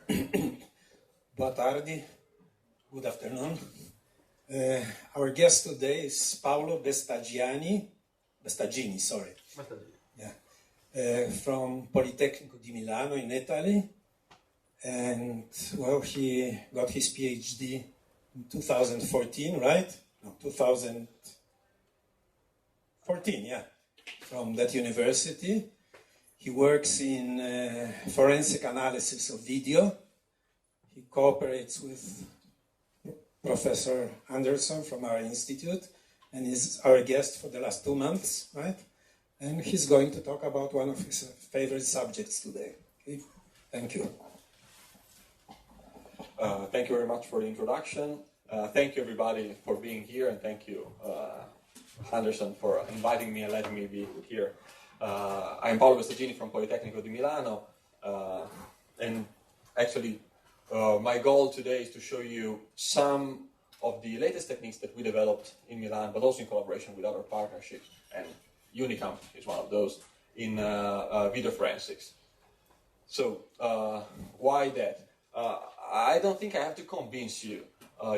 Boa tarde. Good afternoon. Our guest today is Paolo Bestagini, sorry. Yeah. From Politecnico di Milano in Italy. And, well, he got his Ph.D. in 2014, right? No, 2014, yeah, from that university. He works in forensic analysis of video. He cooperates with Professor Anderson from our institute, and is our guest for the last 2 months, right? And he's going to talk about one of his favorite subjects today. Okay? Thank you. Thank you very much for the introduction. Thank you, everybody, for being here, and thank you, Anderson, for inviting me and letting me be here. I'm Paolo Bestagini from Politecnico di Milano, and actually my goal today is to show you some of the latest techniques that we developed in Milan, but also in collaboration with other partnerships, and Unicamp is one of those, in video forensics. So, why that? I don't think I have to convince you.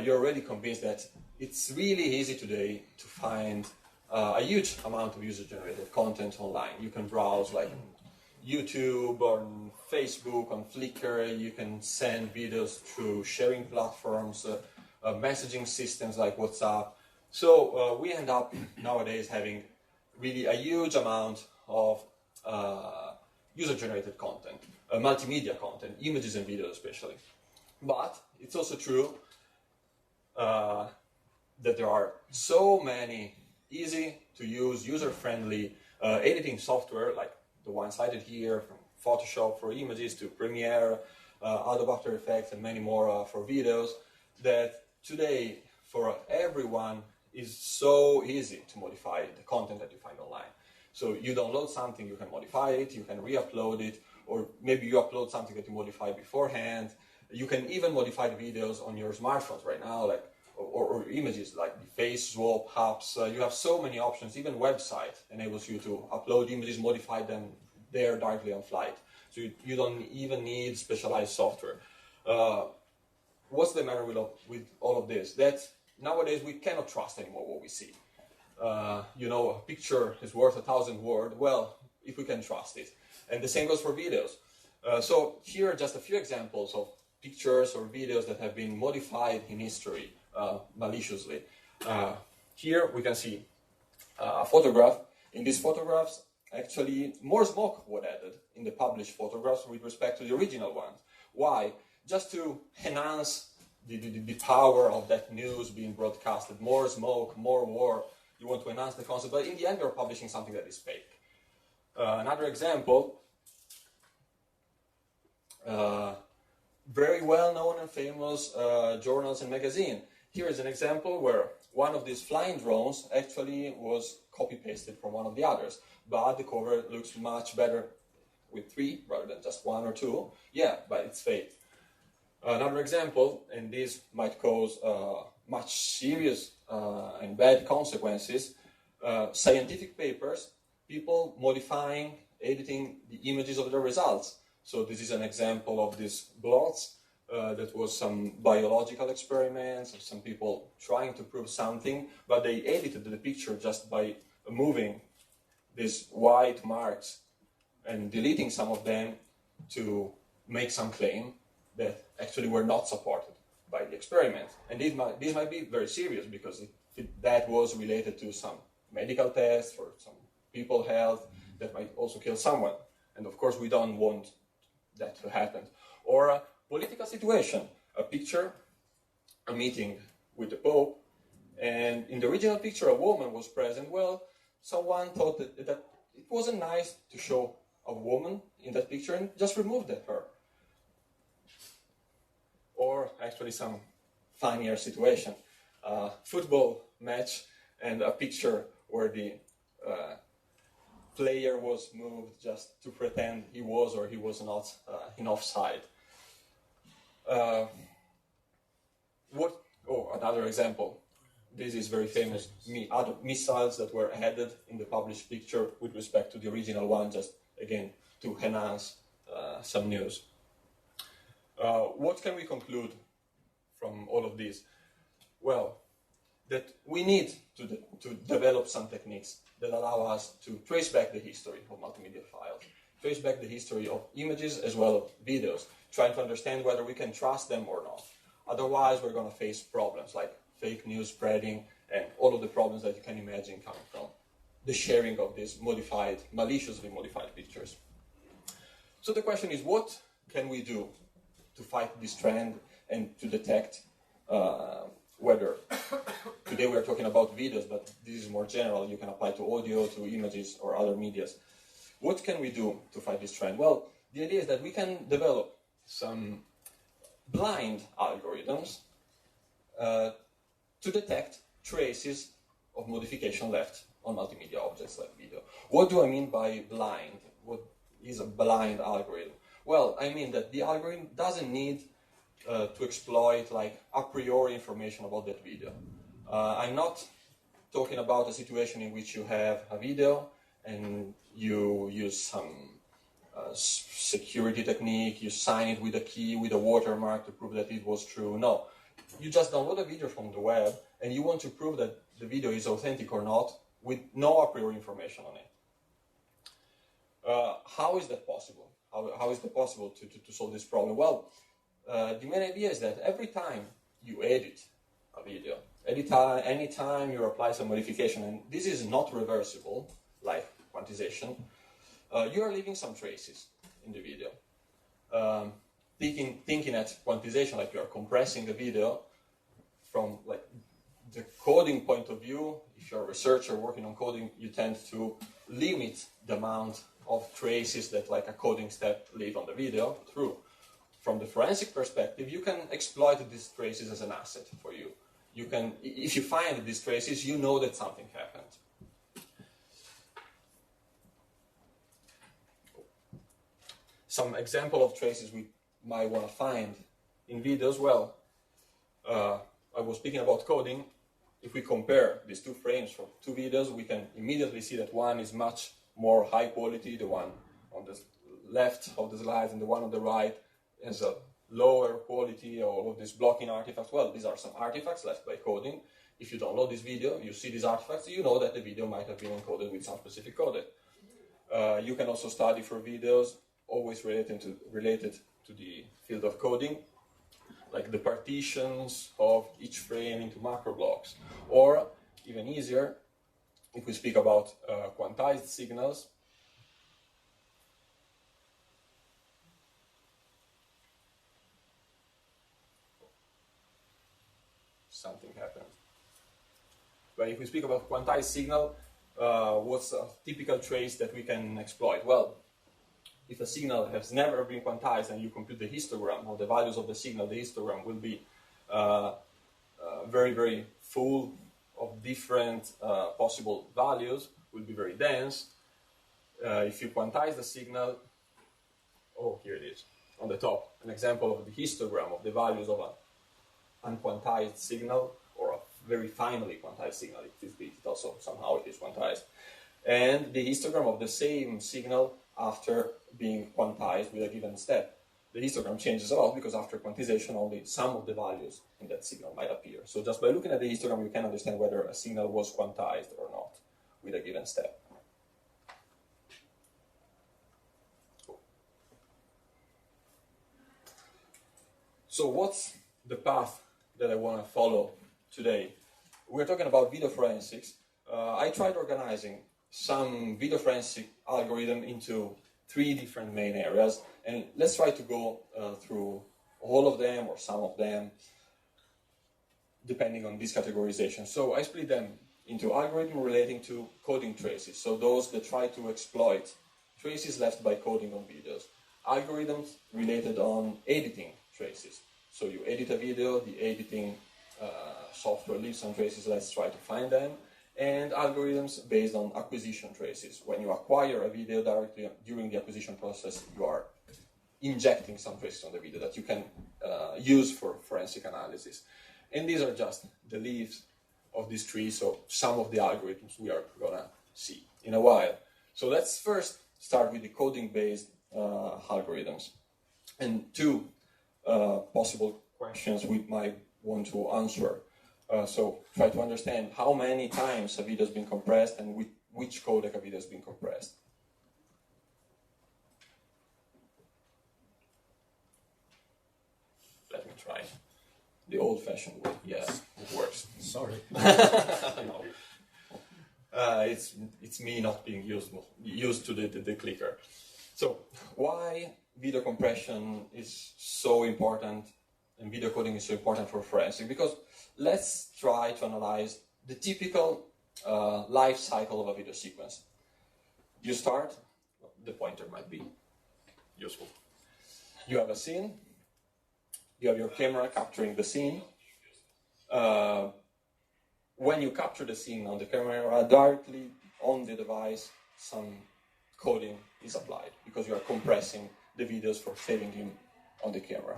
You're already convinced that it's really easy today to find a huge amount of user-generated content online. You can browse like YouTube, on Facebook, on Flickr. You can send videos through sharing platforms, messaging systems like WhatsApp. So we end up nowadays having really a huge amount of user-generated content, multimedia content, images and videos especially. But it's also true that there are so many easy-to-use, user-friendly editing software, like the one cited here, from Photoshop for images to Premiere, Adobe After Effects, and many more for videos, that today, for everyone, is so easy to modify the content that you find online. So you download something, you can modify it, you can re-upload it, or maybe you upload something that you modified beforehand. You can even modify the videos on your smartphones right now, like or images like the face swap apps. You have so many options. Even website enables you to upload images, modify them there directly on flight. So you don't even need specialized software. What's the matter with all of this? That nowadays we cannot trust anymore what we see. A picture is worth 1,000 words. Well, if we can trust it. And the same goes for videos. So here are just a few examples of pictures or videos that have been modified in history maliciously. Here we can see a photograph. In these photographs, actually, more smoke was added in the published photographs with respect to the original ones. Why? Just to enhance the power of that news being broadcasted. More smoke, more war. You want to enhance the concept, but in the end, you're publishing something that is fake. Another example, very well-known and famous journals and magazines. Here is an example where one of these flying drones actually was copy-pasted from one of the others, but the cover looks much better with 3 rather than just 1 or 2. Yeah, but it's fake. Another example, and this might cause much serious and bad consequences, scientific papers, people modifying, editing the images of the results. So this is an example of these blots. That was some biological experiments of some people trying to prove something, but they edited the picture just by moving these white marks and deleting some of them to make some claim that actually were not supported by the experiment. And this might be very serious, because that was related to some medical tests for some people's health that might also kill someone. And of course we don't want that to happen. Or a political situation, a picture, a meeting with the Pope, and in the original picture a woman was present. Well, someone thought that it wasn't nice to show a woman in that picture and just removed her. Or actually some funnier situation, a football match and a picture where the player was moved just to pretend he was or he was not in offside. Another example. This is very famous. Other missiles that were added in the published picture with respect to the original one, just again to enhance some news. what can we conclude from all of this? Well, that we need to develop some techniques that allow us to trace back the history of multimedia files, trace back the history of images as well as videos, trying to understand whether we can trust them or not. Otherwise, we're going to face problems like fake news spreading and all of the problems that you can imagine coming from the sharing of these maliciously modified pictures. So the question is, what can we do to fight this trend and to detect whether, today we're talking about videos, but this is more general, you can apply to audio, to images, or other medias. What can we do to fight this trend? Well, the idea is that we can develop some blind algorithms to detect traces of modification left on multimedia objects like video. What do I mean by blind? What is a blind algorithm? Well, I mean that the algorithm doesn't need to exploit like a priori information about that video. I'm not talking about a situation in which you have a video and you use some security technique, you sign it with a key, with a watermark to prove that it was true. No, you just download a video from the web and you want to prove that the video is authentic or not with no a priori information on it. How is that possible? How is it possible to solve this problem? Well, the main idea is that every time you edit a video, anytime you apply some modification, and this is not reversible, like quantization, you are leaving some traces in the video. Thinking at quantization, like you are compressing the video from like the coding point of view. If you're a researcher working on coding, you tend to limit the amount of traces that like a coding step leave on the video through. From the forensic perspective, you can exploit these traces as an asset for you. You can, if you find these traces, you know that something happened. Some example of traces we might want to find in videos. Well, I was speaking about coding. If we compare these two frames from two videos, we can immediately see that one is much more high quality, the one on the left of the slide, and the one on the right has a lower quality, all of these blocking artifacts. Well, these are some artifacts left by coding. If you download this video, you see these artifacts, you know that the video might have been encoded with some specific codec. You can also study for videos always related to the field of coding, like the partitions of each frame into macro blocks. Or, even easier, if we speak about quantized signals, something happened. But if we speak about quantized signal, what's a typical trace that we can exploit? Well, if a signal has never been quantized and you compute the histogram of the values of the signal, the histogram will be very, very full of different possible values, will be very dense. If you quantize the signal, oh, here it is, on the top, an example of the histogram of the values of an unquantized signal, or a very finely quantized signal. It also somehow it is quantized. And the histogram of the same signal after being quantized with a given step. The histogram changes a lot because after quantization only some of the values in that signal might appear. So just by looking at the histogram you can understand whether a signal was quantized or not with a given step. So what's the path that I want to follow today? We're talking about video forensics. I tried organizing some video forensic algorithm into 3 different main areas, and let's try to go through all of them or some of them depending on this categorization. So I split them into algorithms relating to coding traces, so those that try to exploit traces left by coding on videos. Algorithms related on editing traces, so you edit a video, the editing software leaves some traces, let's try to find them. And algorithms based on acquisition traces. When you acquire a video directly during the acquisition process, you are injecting some traces on the video that you can use for forensic analysis. And these are just the leaves of this tree, so some of the algorithms we are going to see in a while. So let's first start with the coding-based algorithms. And 2 possible questions we might want to answer. So try to understand how many times a video has been compressed and which codec a video has been compressed. Let me try the old-fashioned way. Yes, it works. Sorry. No. It's me not being used to the clicker. So why video compression is so important and video coding is so important for forensic? Because let's try to analyze the typical life cycle of a video sequence. You start, the pointer might be useful. You have a scene, you have your camera capturing the scene. When you capture the scene on the camera, directly on the device, some coding is applied because you are compressing the videos for saving them on the camera.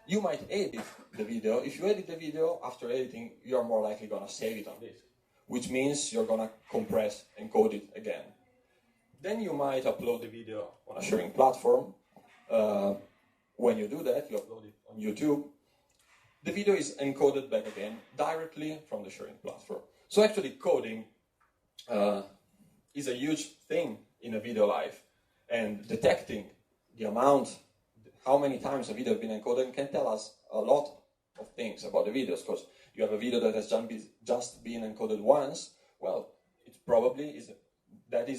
You might edit the video. If you edit the video, after editing, you are more likely going to save it on disk, which means you're going to compress and code it again. Then you might upload the video on a sharing platform. When you do that, you upload it on YouTube. The video is encoded back again directly from the sharing platform. So actually coding is a huge thing in a video life, and detecting the amount, how many times a video has been encoded can tell us a lot of things about the videos, because you have a video that has just been encoded once, well, it probably is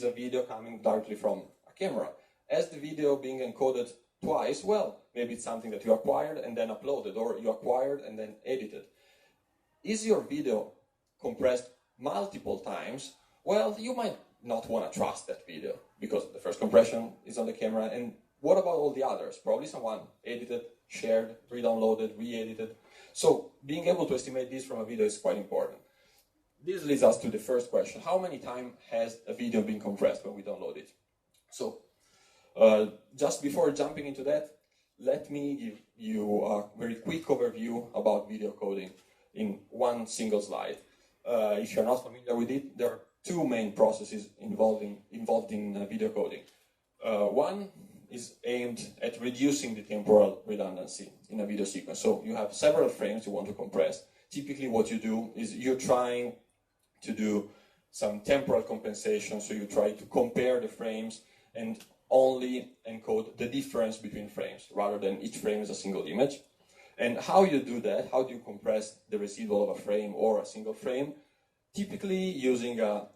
a video coming directly from a camera. As the video being encoded twice, well, maybe it's something that you acquired and then uploaded, or you acquired and then edited. Is your video compressed multiple times? Well, you might not want to trust that video because the first compression is on the camera, and what about all the others? Probably someone edited, shared, re-downloaded, re-edited. So being able to estimate this from a video is quite important. This leads us to the first question. How many times has a video been compressed when we download it? So just before jumping into that, let me give you a very quick overview about video coding in one single slide. If you're not familiar with it, there are two main processes involved in video coding. One is aimed at reducing the temporal redundancy in a video sequence. So you have several frames you want to compress. Typically what you do is you're trying to do some temporal compensation, so you try to compare the frames and only encode the difference between frames, rather than each frame is a single image. And how you do that, how do you compress the residual of a frame or a single frame? Typically using a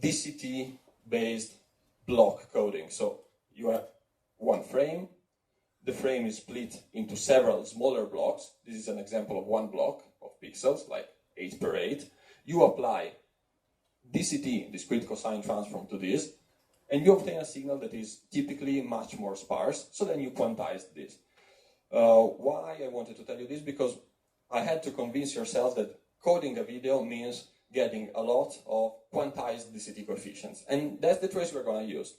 DCT-based block coding. So you have one frame, the frame is split into several smaller blocks. This is an example of one block of pixels, like 8 per 8. You apply DCT, discrete cosine transform, to this, and you obtain a signal that is typically much more sparse, so then you quantize this. Why I wanted to tell you this? Because I had to convince yourself that coding a video means getting a lot of quantized DCT coefficients, and that's the trace we're going to use.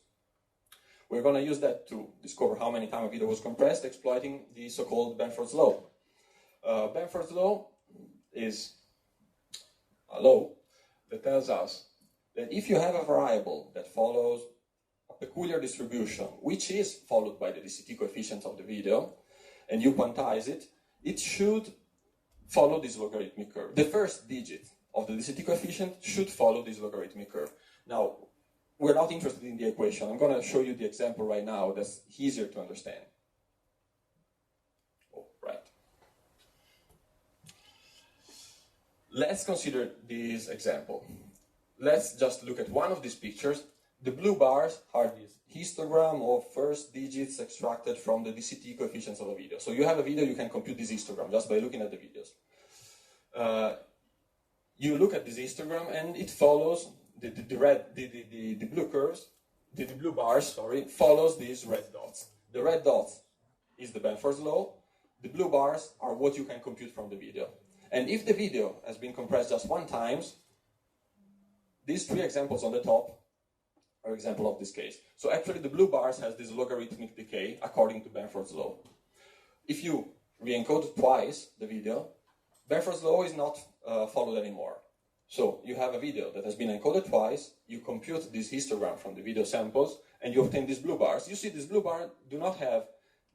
We're going to use that to discover how many times a video was compressed, exploiting the so-called Benford's law. Benford's law is a law that tells us that if you have a variable that follows a peculiar distribution, which is followed by the DCT coefficients of the video, and you quantize it, it should follow this logarithmic curve. The first digit of the DCT coefficient should follow this logarithmic curve. Now, we're not interested in the equation. I'm going to show you the example right now that's easier to understand. Oh, right. Let's consider this example. Let's just look at one of these pictures. The blue bars are this histogram of first digits extracted from the DCT coefficients of a video. So you have a video, you can compute this histogram just by looking at the videos. You look at this histogram and it follows the blue curves, the blue bars, sorry, follows these red dots. The red dots is the Benford's law. The blue bars are what you can compute from the video. And if the video has been compressed just one time, these three examples on the top are example of this case. So actually the blue bars has this logarithmic decay according to Benford's law. If you re-encode twice the video, Benford's law is not followed anymore. So you have a video that has been encoded twice, you compute this histogram from the video samples, and you obtain these blue bars. You see these blue bars do not have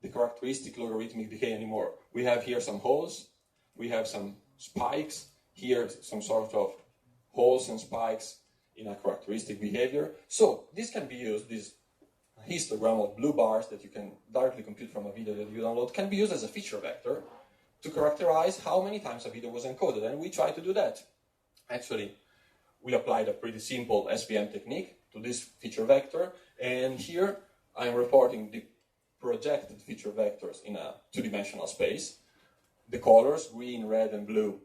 the characteristic logarithmic decay anymore. We have here some holes, we have some spikes, here some sort of holes and spikes in a characteristic behavior. So this can be used, this histogram of blue bars that you can directly compute from a video that you download can be used as a feature vector to characterize how many times a video was encoded, and we try to do that. Actually, we applied a pretty simple SVM technique to this feature vector, and here I'm reporting the projected feature vectors in a two-dimensional space. The colors, green, red, and blue,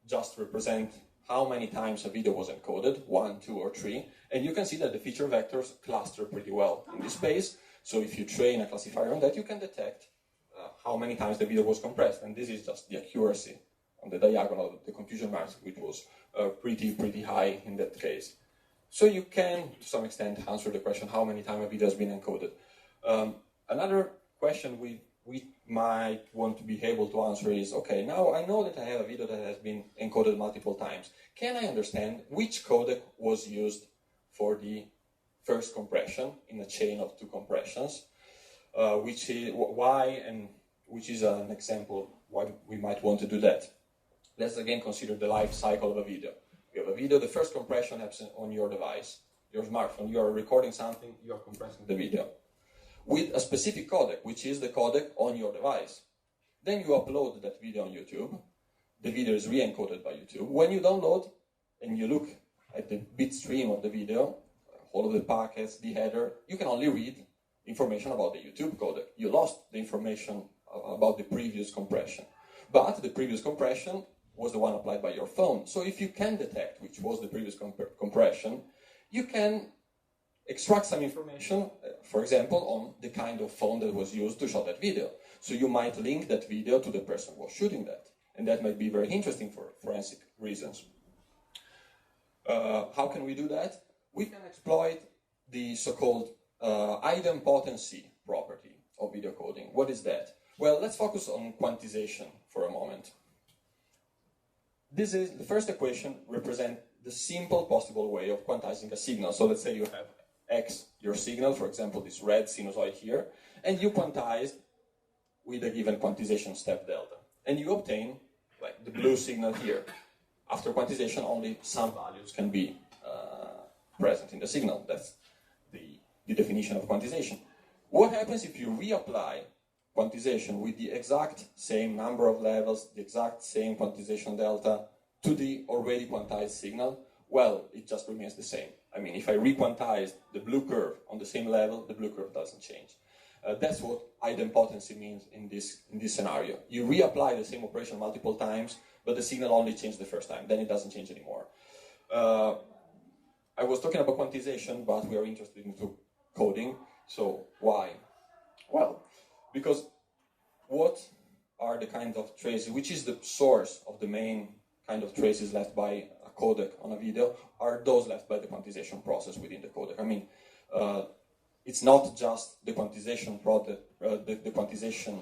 just represent how many times a video was encoded, 1, 2, or 3, and you can see that the feature vectors cluster pretty well in this space. So if you train a classifier on that, you can detect how many times the video was compressed, and this is just the accuracy on the diagonal of the confusion marks, which was pretty high in that case. So you can, to some extent, answer the question how many times a video has been encoded. Another question we might want to be able to answer is, okay, now I know that I have a video that has been encoded multiple times. Can I understand which codec was used for the first compression in a chain of two compressions? Which is why, and which is an example why we might want to do that. Let's again consider the life cycle of a video. You have a video, the first compression happens on your device, your smartphone. You are recording something, you are compressing the video with a specific codec, which is the codec on your device. Then you upload that video on YouTube. The video is re-encoded by YouTube. When you download and you look at the bit stream of the video, all of the packets, the header, you can only read information about the YouTube codec. You lost the information about the previous compression. But the previous compression was the one applied by your phone. So if you can detect which was the previous compression, you can extract some information, for example, on the kind of phone that was used to shoot that video. So you might link that video to the person who was shooting that. And that might be very interesting for forensic reasons. How can we do that? We can exploit the so-called idempotency property of video coding. What is that? Well, let's focus on quantization for a moment. This is the first equation represents the simple possible way of quantizing a signal. So let's say you have X, your signal, for example, this red sinusoid here, and you quantize with a given quantization step delta. And you obtain like the blue signal here. After quantization, only some values can be present in the signal. That's the definition of quantization. What happens if you reapply quantization with the exact same number of levels, the exact same quantization delta to the already quantized signal? Well, it just remains the same. I mean, if I re-quantize the blue curve on the same level, the blue curve doesn't change. That's what idempotency means in this scenario. You reapply the same operation multiple times, but the signal only changed the first time. Then it doesn't change anymore. I was talking about quantization, but we are interested in coding. So why? Well, because what are the kind of traces, which is the source of the main kind of traces left by a codec on a video, are those left by the quantization process within the codec. I mean, it's not just the quantization the quantization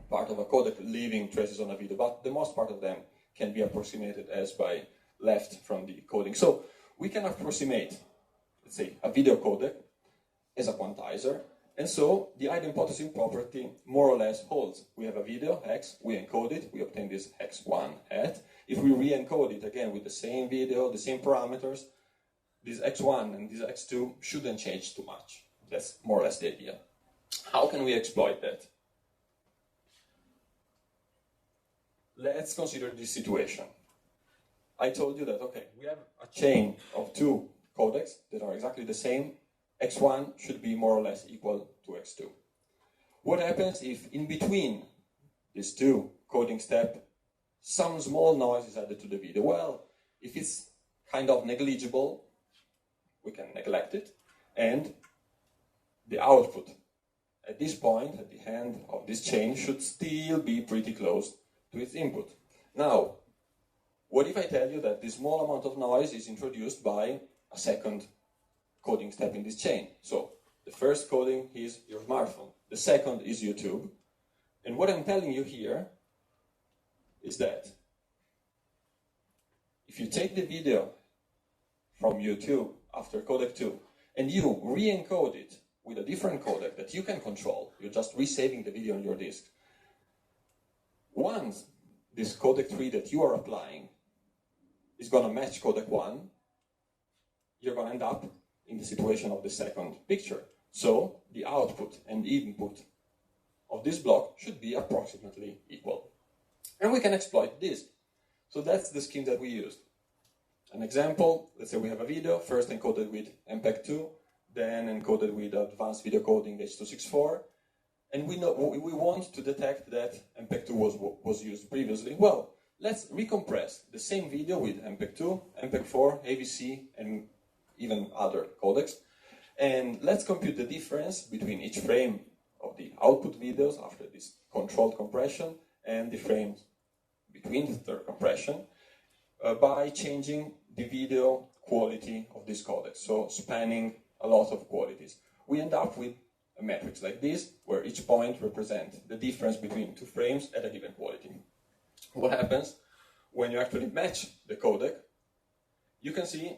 part of a codec leaving traces on a video, but the most part of them can be approximated as by left from the coding. So we can approximate, let's say, a video codec as a quantizer, and so the idempotency property more or less holds. We have a video, X, we encode it, we obtain this X1 hat. If we re-encode it again with the same video, the same parameters, this X1 and this X2 shouldn't change too much. That's more or less the idea. How can we exploit that? Let's consider this situation. I told you that, okay, we have a chain of two codecs that are exactly the same. X1 should be more or less equal to X2. What happens if in between these two coding steps, some small noise is added to the video? Well, if it's kind of negligible, we can neglect it, and the output at this point, at the end of this chain, should still be pretty close to its input. Now, what if I tell you that this small amount of noise is introduced by a second coding step in this chain? So the first coding is your smartphone, the second is YouTube, and what I'm telling you here is that if you take the video from YouTube after codec 2 and you re-encode it with a different codec that you can control, you're just resaving the video on your disk. Once this codec 3 that you are applying is going to match codec 1, you're going to end up in the situation of the second picture. So the output and the input of this block should be approximately equal. And we can exploit this. So that's the scheme that we used. An example, let's say we have a video, first encoded with MPEG-2, then encoded with advanced video coding H.264, and we want to detect that MPEG-2 was used previously. Well, let's recompress the same video with MPEG-2, MPEG-4, AVC, and even other codecs, and let's compute the difference between each frame of the output videos after this controlled compression and the frames between the compression by changing the video quality of this codec, so spanning a lot of qualities. We end up with a matrix like this, where each point represents the difference between two frames at a given quality. What happens when you actually match the codec? You can see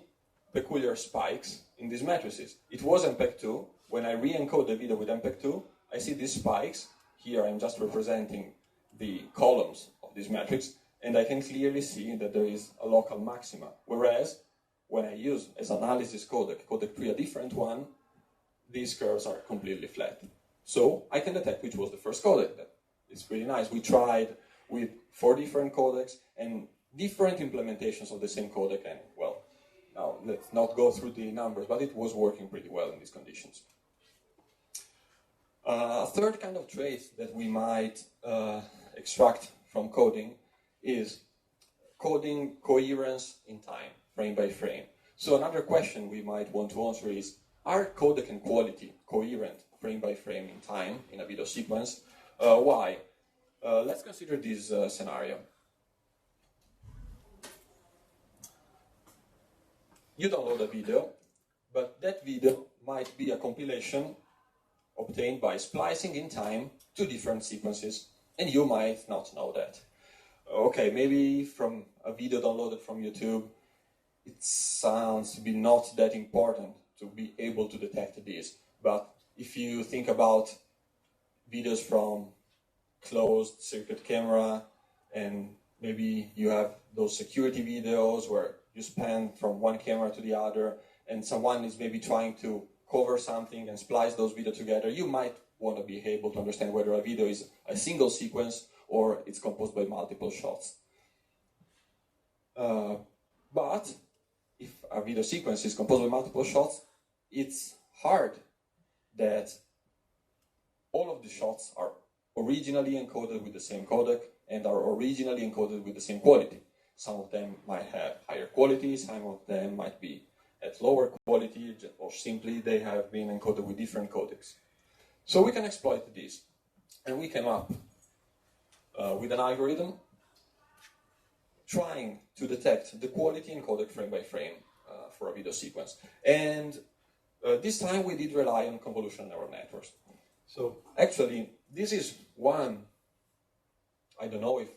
peculiar spikes in these matrices. It was MPEG-2. When I re-encode the video with MPEG-2, I see these spikes. Here I'm just representing the columns of this matrix, and I can clearly see that there is a local maxima. Whereas, when I use as analysis codec 3, a different one, these curves are completely flat. So I can detect which was the first codec. It's pretty nice. We tried with 4 different codecs and different implementations of the same codec, and well, now let's not go through the numbers, but it was working pretty well in these conditions. A third kind of trace that we might extract from coding is coding coherence in time, frame by frame. So another question we might want to answer is, are codec and quality coherent frame by frame in time in a video sequence? Why? Let's consider this scenario. You download a video, but that video might be a compilation obtained by splicing in time 2 different sequences, and you might not know that. Okay, maybe from a video downloaded from YouTube, it sounds to be not that important to be able to detect this, but if you think about videos from closed circuit camera, and maybe you have those security videos where you span from one camera to the other, and someone is maybe trying to cover something and splice those videos together, you might want to be able to understand whether a video is a single sequence or it's composed by multiple shots. But if a video sequence is composed by multiple shots, it's hard that all of the shots are originally encoded with the same codec and are originally encoded with the same quality. Some of them might have higher quality, some of them might be at lower quality, or simply they have been encoded with different codecs. So we can exploit this, and we came up with an algorithm trying to detect the quality in codec frame by frame for a video sequence. And this time we did rely on convolutional neural networks. So actually, this is one, I don't know if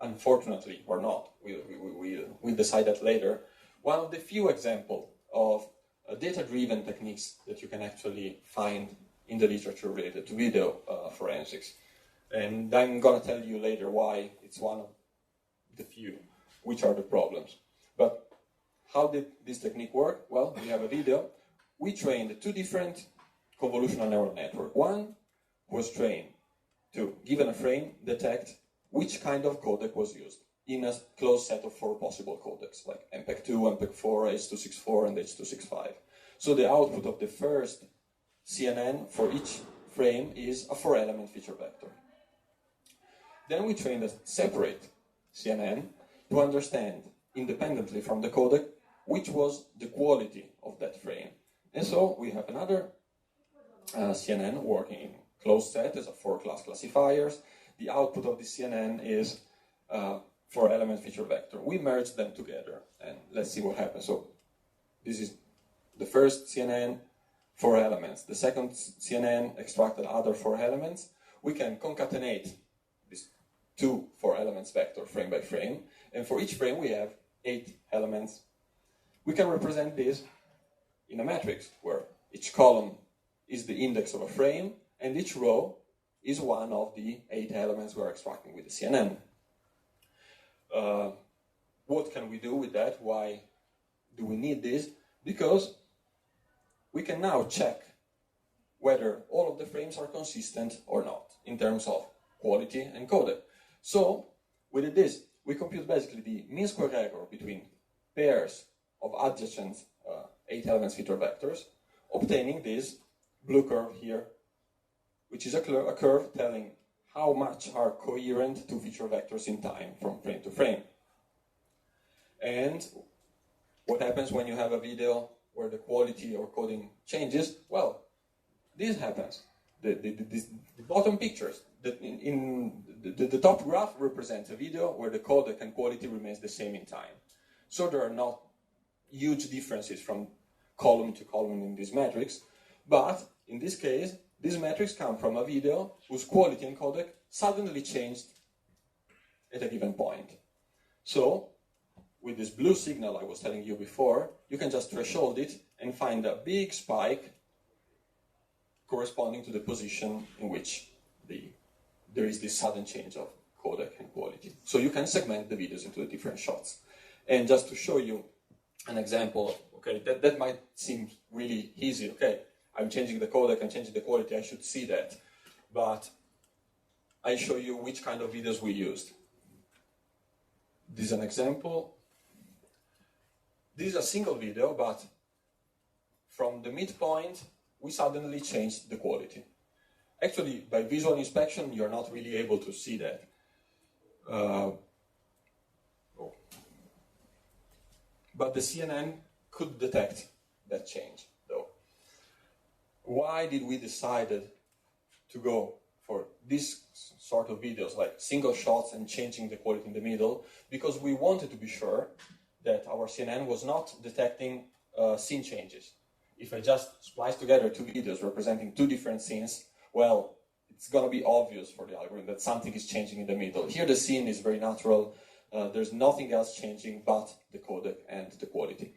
unfortunately or not, we'll decide that later, one of the few examples of data-driven techniques that you can actually find in the literature related to video forensics. And I'm going to tell you later why it's one of the few, which are the problems. But how did this technique work? Well, we have a video. We trained 2 different convolutional neural networks. One was trained to, given a frame, detect which kind of codec was used in a closed set of 4 possible codecs, like MPEG-2, MPEG-4, H.264, and H.265. So the output of the first CNN for each frame is a 4-element feature vector. Then we trained a separate CNN to understand, independently from the codec, which was the quality of that frame. And so we have another CNN working in closed set as a 4-class classifiers. The output of the CNN is 4-element feature vector. We merge them together, and let's see what happens. So this is the first CNN, 4 elements. The second CNN extracted other 4 elements. We can concatenate these 2 4-elements vector frame by frame, and for each frame we have 8 elements. We can represent this in a matrix where each column is the index of a frame, and each row is one of the 8 elements we are extracting with the CNN. What can we do with that? Why do we need this? Because we can now check whether all of the frames are consistent or not in terms of quality and codec. So, we did this. We compute basically the mean square error between pairs of adjacent 8 elements feature vectors, obtaining this blue curve here, which is a curve telling how much are coherent 2 feature vectors in time from frame to frame. And what happens when you have a video where the quality or coding changes? Well, this happens. The bottom pictures, the top graph represents a video where the codec and quality remains the same in time. So there are not huge differences from column to column in this matrix, but in this case, these metrics come from a video whose quality and codec suddenly changed at a given point. So, with this blue signal I was telling you before, you can just threshold it and find a big spike corresponding to the position in which there is this sudden change of codec and quality. So you can segment the videos into the different shots. And just to show you an example, okay, that might seem really easy, okay, I'm changing the codec, I'm changing the quality, I should see that. But I show you which kind of videos we used. This is an example. This is a single video, but from the midpoint, we suddenly changed the quality. Actually, by visual inspection, you're not really able to see that. But the CNN could detect that change, though. Why did we decide to go for this sort of videos, like single shots and changing the quality in the middle? Because we wanted to be sure that our CNN was not detecting scene changes. If I just splice together 2 videos representing 2 different scenes, well, it's going to be obvious for the algorithm that something is changing in the middle. Here the scene is very natural. There's nothing else changing but the codec and the quality.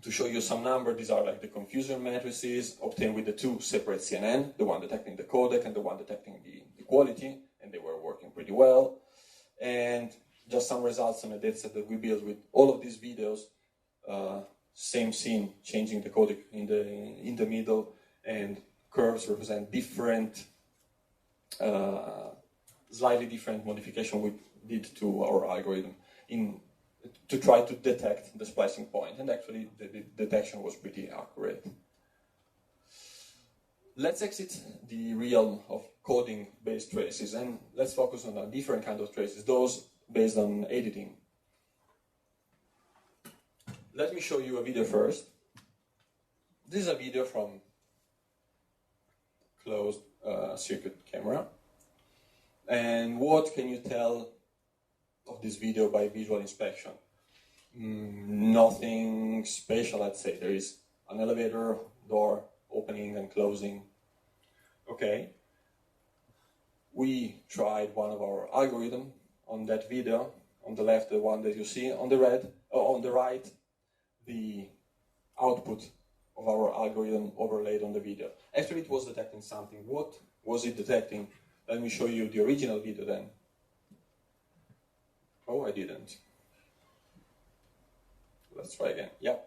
To show you some numbers, these are like the confusion matrices obtained with the 2 separate CNN, the one detecting the codec and the one detecting the quality, and they were working pretty well. And just some results on a dataset that we built with all of these videos. Same scene, changing the codec in the middle, and curves represent different, slightly different modification we did to our algorithm to try to detect the splicing point, and actually the detection was pretty accurate. Let's exit the realm of coding-based traces, and let's focus on a different kind of traces, those based on editing. Let me show you a video first. This is a video from closed circuit camera. And what can you tell of this video by visual inspection? Nothing special, I'd say. There is an elevator door opening and closing. Okay. We tried one of our algorithms on that video. On the left, the one that you see. On the right, the output of our algorithm overlaid on the video. Actually, it was detecting something. What was it detecting? Let me show you the original video then. Oh, I didn't. Let's try again. Yeah.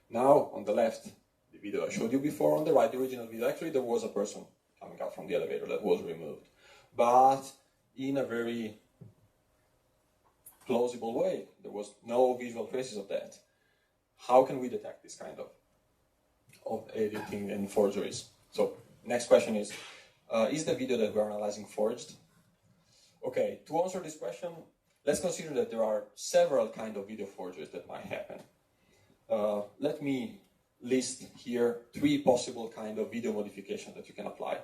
Now, on the left, the video I showed you before. On the right, the original video. Actually, there was a person coming out from the elevator that was removed. But in a very plausible way. There was no visual traces of that. How can we detect this kind of editing and forgeries? So, next question is the video that we're analyzing forged? Okay, to answer this question, let's consider that there are several kinds of video forgeries that might happen. Let me list here 3 possible kinds of video modification that you can apply.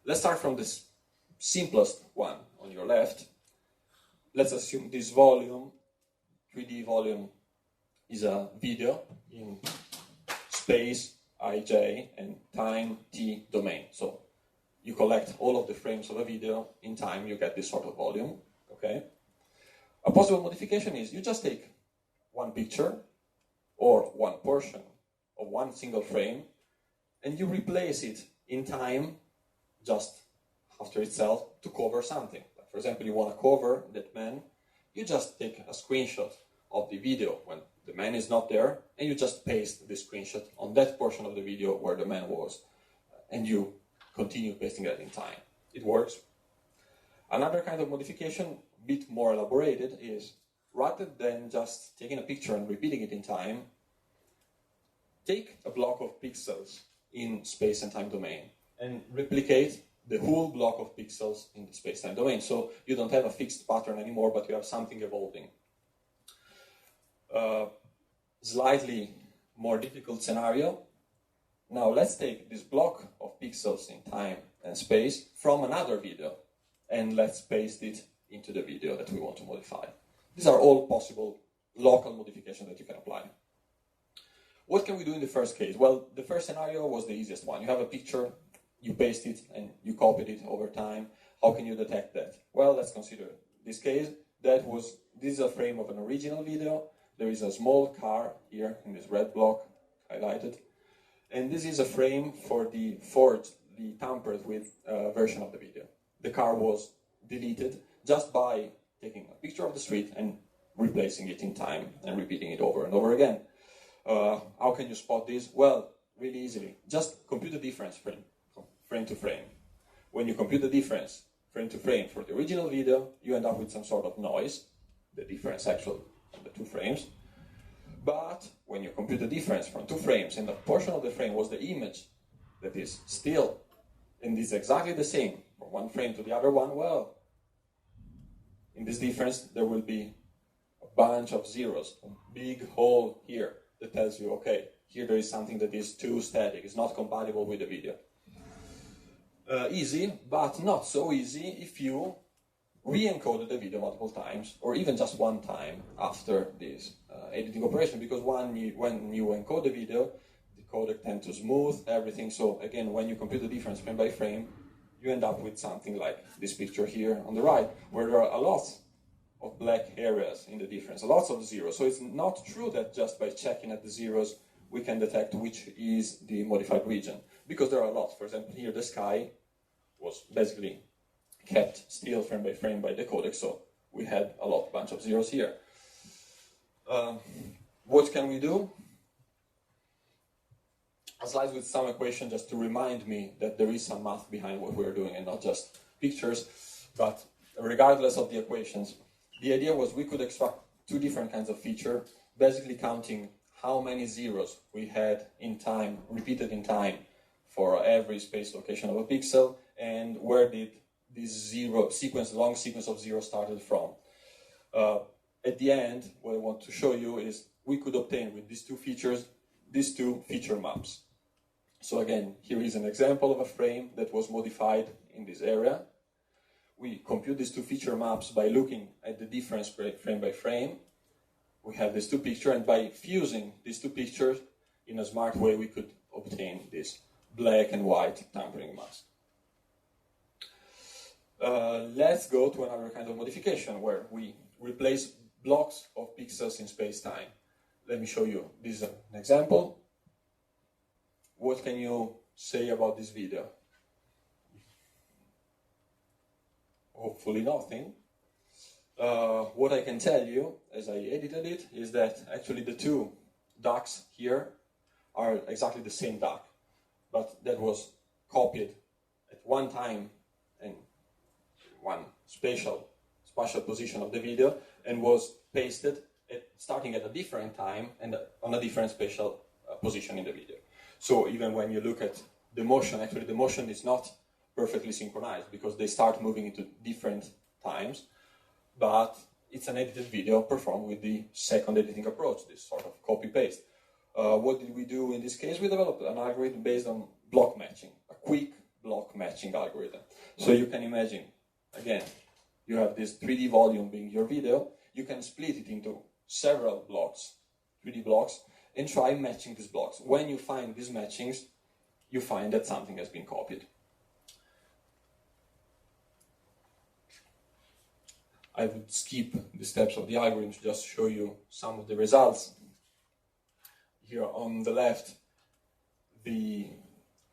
Let's start from this simplest one on your left. Let's assume this volume, 3D volume, is a video in space ij and time t domain. So you collect all of the frames of a video in time, you get this sort of volume. Okay. A possible modification is you just take one picture or one portion of one single frame and you replace it in time just after itself to cover something. Like for example, you want to cover that man, you just take a screenshot of the video when the man is not there, and you just paste the screenshot on that portion of the video where the man was, and you continue pasting that in time. It works. Another kind of modification, a bit more elaborated, is rather than just taking a picture and repeating it in time, take a block of pixels in space and time domain and replicate the whole block of pixels in the space-time domain. So you don't have a fixed pattern anymore, but you have something evolving. Slightly more difficult scenario. Now let's take this block of pixels in time and space from another video, and let's paste it into the video that we want to modify. These are all possible local modifications that you can apply. What can we do in the first case? Well, the first scenario was the easiest one. You have a picture, you paste it, and you copied it over time. How can you detect that? Well, let's consider this case. This is a frame of an original video. There is a small car here in this red block highlighted. And this is a frame for the forged, the tampered with version of the video. The car was deleted just by taking a picture of the street and replacing it in time and repeating it over and over again. How can you spot this? Well, really easily. Just compute the difference frame to frame. When you compute the difference frame to frame for the original video, you end up with some sort of noise, the difference actually of the two frames. But when you compute the difference from two frames and a portion of the frame was the image that is still and is exactly the same from one frame to the other one, well, in this difference there will be a bunch of zeros, a big hole here that tells you, okay, here there is something that is too static, it's not compatible with the video. Easy, but not so easy if you re-encoded the video multiple times, or even just one time after this editing operation, because when you encode the video, the codec tends to smooth everything. So again, when you compute the difference frame by frame, you end up with something like this picture here on the right, where there are a lot of black areas in the difference, lots of zeros. So it's not true that just by checking at the zeros, we can detect which is the modified region, because there are a lot. For example, here the sky was basically kept still frame by the codec, so we had a bunch of zeros here. What can we do? A slide with some equation just to remind me that there is some math behind what we're doing and not just pictures. But regardless of the equations, the idea was we could extract two different kinds of feature, basically counting how many zeros we had in time, repeated in time, for every space location of a pixel, and where did this long sequence of zeros started from. At the end, what I want to show you is we could obtain with these two features, these two feature maps. So again, here is an example of a frame that was modified in this area. We compute these two feature maps by looking at the difference frame by frame. We have these two pictures, and by fusing these two pictures in a smart way, we could obtain this black and white tampering mask. Let's go to another kind of modification where we replace blocks of pixels in space-time. Let me show you. This is an example. What can you say about this video? Hopefully nothing. What I can tell you, as I edited it, is that actually the two ducks here are exactly the same duck, but that was copied at one time in one spatial position of the video and was pasted starting at a different time and on a different spatial position in the video. So even when you look at the motion, actually the motion is not perfectly synchronized because they start moving into different times, but it's an edited video performed with the second editing approach, this sort of copy-paste. What did we do in this case? We developed an algorithm based on block matching, a quick block matching algorithm. So you can imagine, again, you have this 3D volume being your video, you can split it into several blocks, 3D blocks, and try matching these blocks. When you find these matchings, you find that something has been copied. I would skip the steps of the algorithm to just show you some of the results. Here on the left, the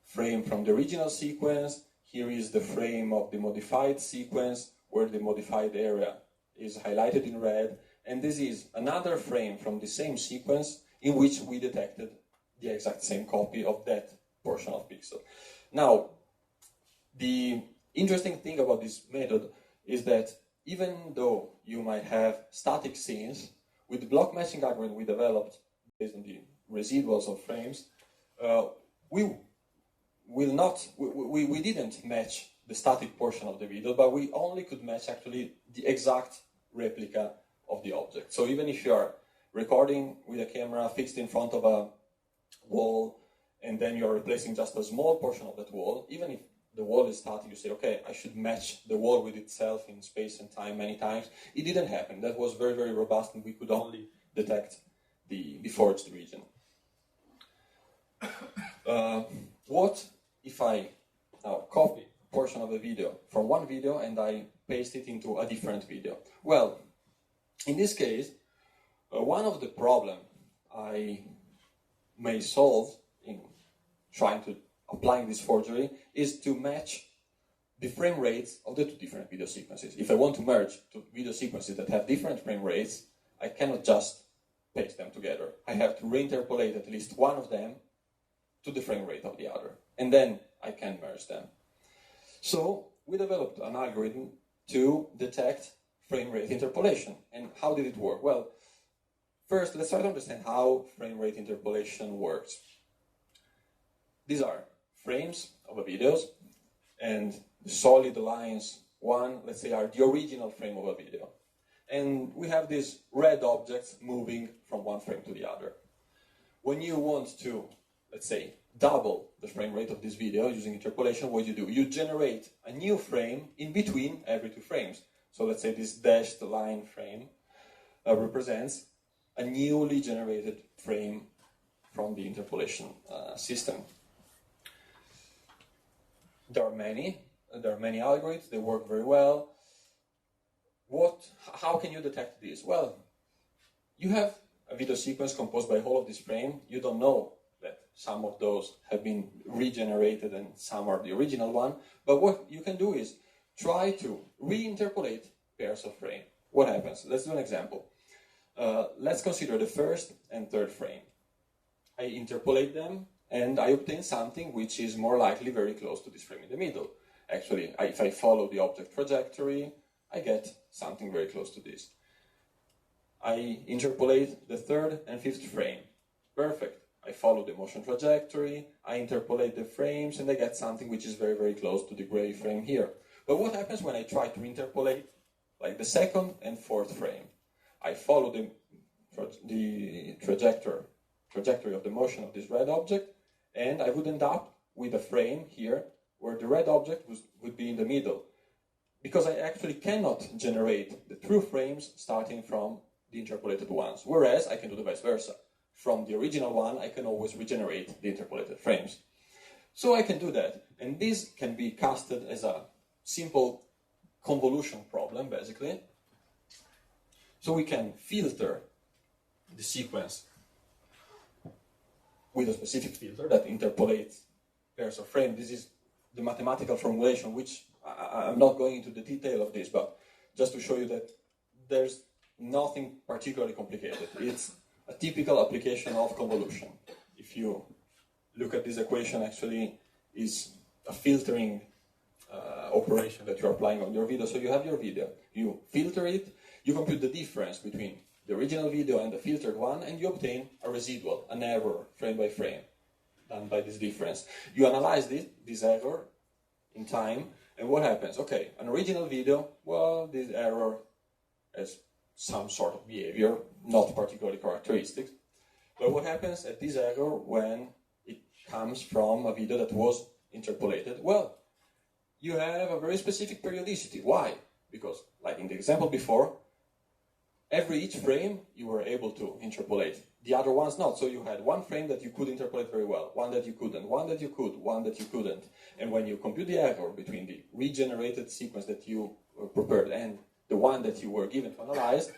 frame from the original sequence. Here is the frame of the modified sequence, where the modified area is highlighted in red. And this is another frame from the same sequence in which we detected the exact same copy of that portion of pixel. Now, the interesting thing about this method is that even though you might have static scenes, with the block matching algorithm we developed based on the residuals of frames, we didn't match the static portion of the video, but we only could match actually the exact replica of the object. So even if you are recording with a camera fixed in front of a wall, and then you're replacing just a small portion of that wall, even if the wall is static, you say, okay, I should match the wall with itself in space and time many times. It didn't happen. That was very, very robust, and we could only detect the forged region. What if I now copy a portion of a video from one video and I paste it into a different video? Well, in this case, one of the problems I may solve in trying to applying this forgery is to match the frame rates of the two different video sequences. If I want to merge two video sequences that have different frame rates, I cannot just paste them together. I have to reinterpolate at least one of them to the frame rate of the other, and then I can merge them. So we developed an algorithm to detect frame rate interpolation. And how did it work? Well, first let's try to understand how frame rate interpolation works. These are frames of a videos, and the solid lines one, let's say, are the original frame of a video. And we have these red objects moving from one frame to the other. When you want to, let's say, double the frame rate of this video using interpolation, what do? You generate a new frame in between every two frames. So let's say this dashed line frame represents a newly generated frame from the interpolation system. There are many algorithms, they work very well. How can you detect this? Well, you have a video sequence composed by all of this frame. You don't know that some of those have been regenerated and some are the original one. But what you can do is try to reinterpolate pairs of frame. What happens? Let's do an example. Let's consider the first and third frame. I interpolate them, and I obtain something which is more likely very close to this frame in the middle. Actually, if I follow the object trajectory, I get something very close to this. I interpolate the third and fifth frame. Perfect. I follow the motion trajectory, I interpolate the frames, and I get something which is very, very close to the gray frame here. But what happens when I try to interpolate like the second and fourth frame? I follow the trajectory of the motion of this red object, and I would end up with a frame here where the red object would be in the middle, because I actually cannot generate the true frames starting from the interpolated ones, whereas I can do the vice versa. From the original one, I can always regenerate the interpolated frames. So I can do that, and this can be casted as a simple convolution problem, basically. So we can filter the sequence with a specific filter that interpolates pairs of frames. This is the mathematical formulation, which I'm not going into the detail of this, but just to show you that there's nothing particularly complicated. It's a typical application of convolution. If you look at this equation, actually is a filtering operation that you're applying on your video. So you have your video, you filter it, you compute the difference between the original video and the filtered one, and you obtain a residual, an error, frame by frame, done by this difference. You analyze this error in time, and what happens? Okay, an original video, well, this error has some sort of behavior, not particularly characteristic. But what happens at this error when it comes from a video that was interpolated? Well, you have a very specific periodicity. Why? Because, like in the example before, each frame you were able to interpolate, the other ones not. So you had one frame that you could interpolate very well, one that you couldn't, one that you could, one that you couldn't. And when you compute the error between the regenerated sequence that you prepared and the one that you were given to analyze,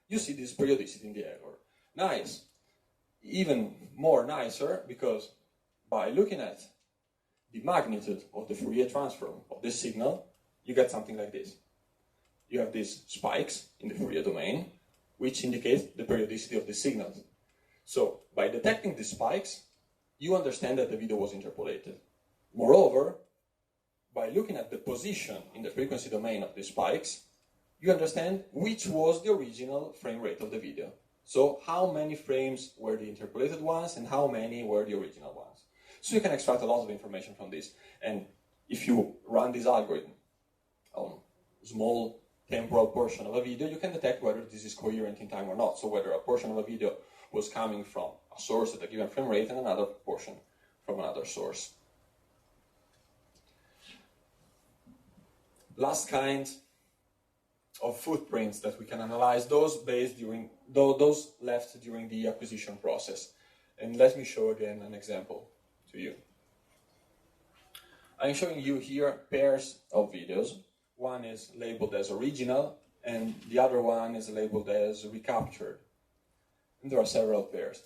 you see this periodicity in the error. Nice. Even more nicer, because by looking at the magnitude of the Fourier transform of this signal, you get something like this. You have these spikes in the Fourier domain, which indicate the periodicity of the signals. So, by detecting these spikes, you understand that the video was interpolated. Moreover, by looking at the position in the frequency domain of the spikes, you understand which was the original frame rate of the video. So, how many frames were the interpolated ones and how many were the original ones. So you can extract a lot of information from this. And if you run this algorithm on a small temporal portion of a video, you can detect whether this is coherent in time or not. So whether a portion of a video was coming from a source at a given frame rate and another portion from another source. Last kind of footprints that we can analyze, those left during the acquisition process. And let me show again an example to you. I'm showing you here pairs of videos. One is labeled as original and the other one is labeled as recaptured. And there are several pairs.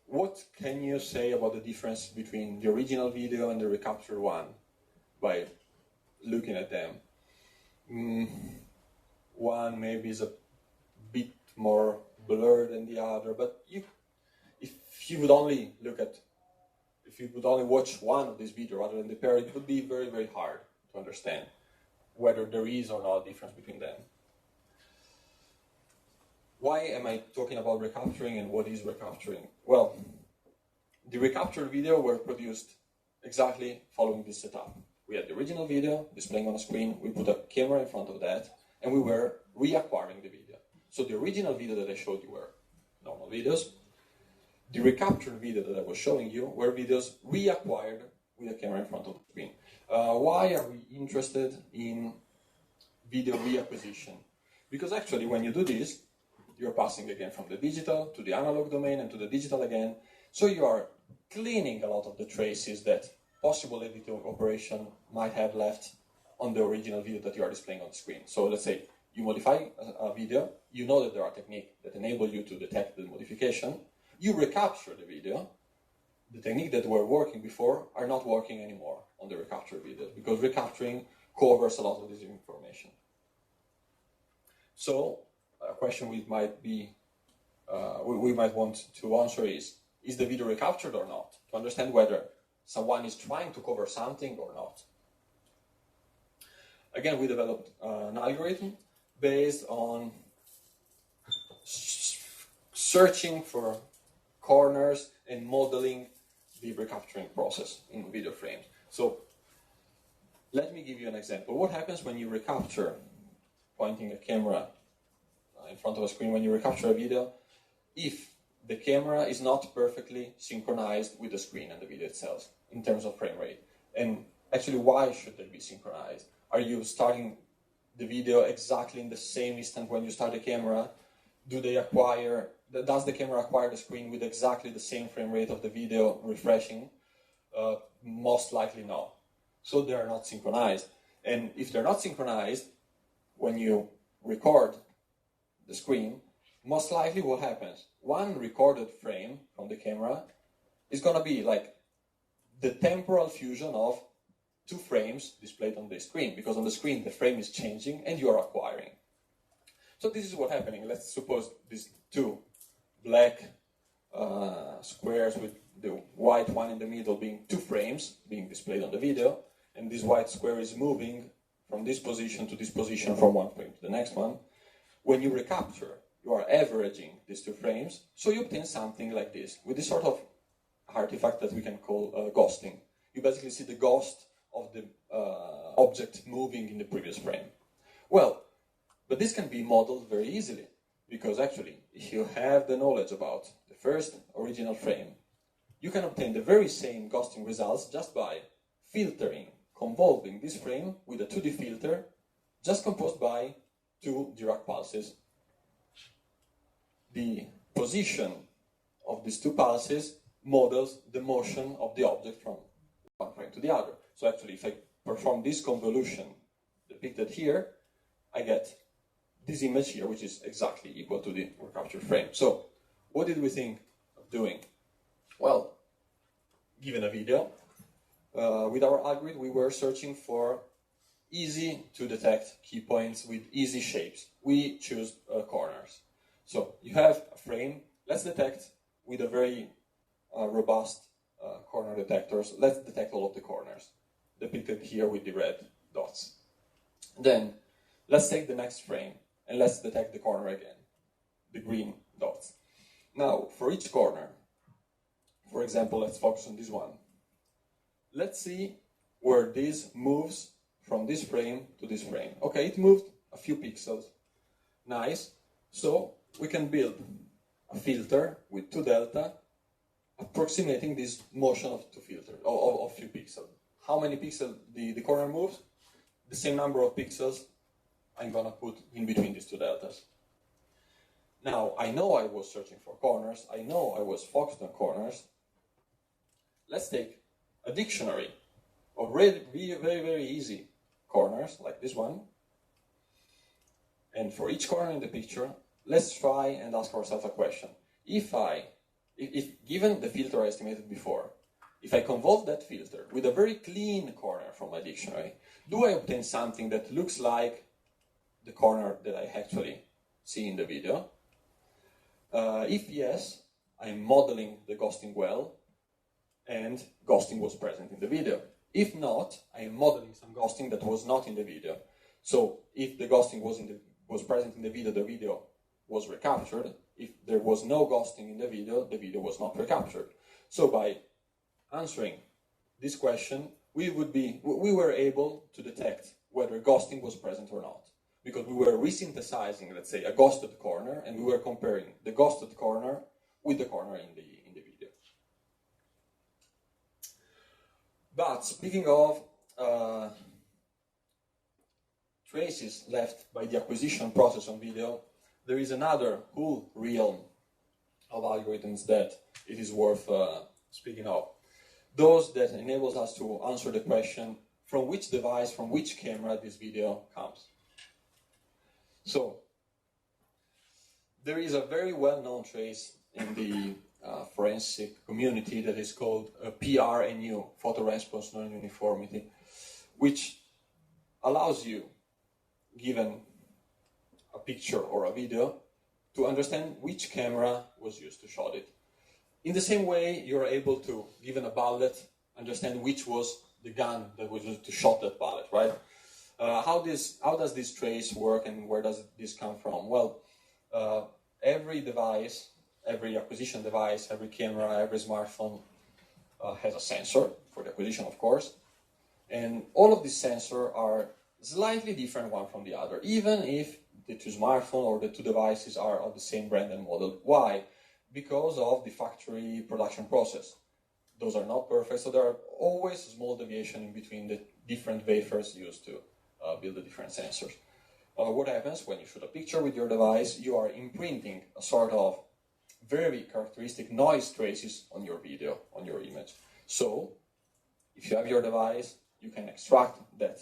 What can you say about the difference between the original video and the recaptured one by looking at them? One maybe is a bit more blurred than the other, but if you would only watch one of these videos rather than the pair, it would be very, very hard to understand whether there is or not a difference between them. Why am I talking about recapturing and what is recapturing? Well, the recaptured video were produced exactly following this setup. We had the original video displaying on a screen, we put a camera in front of that, and we were reacquiring the video. So the original video that I showed you were normal videos. The recaptured video that I was showing you were videos reacquired with a camera in front of the screen. Why are we interested in video reacquisition? Because actually when you do this, you're passing again from the digital to the analog domain and to the digital again. So you are cleaning a lot of the traces that possible editing operation might have left on the original video that you are displaying on the screen. So let's say you modify a video, you know that there are techniques that enable you to detect the modification, you recapture the video, the technique that were working before are not working anymore on the recaptured video because recapturing covers a lot of this information. So a question we might want to answer is the video recaptured or not? To understand whether someone is trying to cover something or not. Again, we developed an algorithm based on searching for corners and modeling the recapturing process in video frames. So let me give you an example. What happens when you recapture, pointing a camera in front of a screen, when you recapture a video, if the camera is not perfectly synchronized with the screen and the video itself in terms of frame rate? And actually, why should they be synchronized? Are you starting the video exactly in the same instant when you start the camera? Does the camera acquire the screen with exactly the same frame rate of the video refreshing? Most likely no. So they are not synchronized. And if they're not synchronized, when you record the screen, most likely what happens? One recorded frame from the camera is going to be like the temporal fusion of two frames displayed on the screen, because on the screen the frame is changing and you are acquiring. So this is what's happening. Let's suppose these two black squares with the white one in the middle being two frames being displayed on the video, and this white square is moving from this position to this position from one frame to the next one. When you recapture, you are averaging these two frames, so you obtain something like this, with this sort of artifact that we can call ghosting. You basically see the ghost of the object moving in the previous frame. Well, but this can be modeled very easily, because actually, if you have the knowledge about the first original frame, you can obtain the very same ghosting results just by filtering, convolving this frame with a 2D filter, just composed by two Dirac pulses. The position of these two pulses models the motion of the object from one frame to the other. So actually, if I perform this convolution depicted here, I get this image here, which is exactly equal to the recaptured frame. So what did we think of doing? Well, given a video, with our algorithm we were searching for easy to detect key points with easy shapes. We choose corners. So you have a frame. Let's detect with a very robust corner detectors. Let's detect all of the corners, depicted here with the red dots. Then let's take the next frame and let's detect the corner again, the green dots. Now for each corner, for example, let's focus on this one. Let's see where this moves from this frame to this frame. Okay, it moved a few pixels. Nice. So we can build a filter with 2 delta approximating this motion of a few pixels. How many pixels the corner moves? The same number of pixels I'm gonna put in between these 2 deltas. Now, I know I was searching for corners. I know I was focused on corners. Let's take a dictionary of very, very easy corners, like this one. And for each corner in the picture, let's try and ask ourselves a question. If given the filter I estimated before, if I convolve that filter with a very clean corner from my dictionary, do I obtain something that looks like the corner that I actually see in the video? If yes, I'm modeling the ghosting well, and ghosting was present in the video. If not, I am modeling some ghosting that was not in the video. So if the ghosting was present in the video was recaptured. If there was no ghosting in the video was not recaptured. So by answering this question, we were able to detect whether ghosting was present or not, because we were resynthesizing, let's say, a ghosted corner, and we were comparing the ghosted corner with the corner in the video. But speaking of traces left by the acquisition process on video, there is another whole realm of algorithms that it is worth speaking of. Those that enables us to answer the question, from which device, from which camera this video comes. So, there is a very well-known trace in the forensic community that is called PRNU, photo response non-uniformity, which allows you, given a picture or a video, to understand which camera was used to shot it. In the same way, you're able to, given a bullet, understand which was the gun that was used to shot that bullet, right? How does this trace work, and where does this come from? Well, every device, every acquisition device, every camera, every smartphone has a sensor for the acquisition, of course. And all of these sensors are slightly different one from the other, even if the 2 smartphones or the 2 devices are of the same brand and model. Why? Because of the factory production process. Those are not perfect, so there are always small deviation in between the different wafers used to build the different sensors. What happens when you shoot a picture with your device? You are imprinting a sort of very characteristic noise traces on your video, on your image. So, if you have your device, you can extract that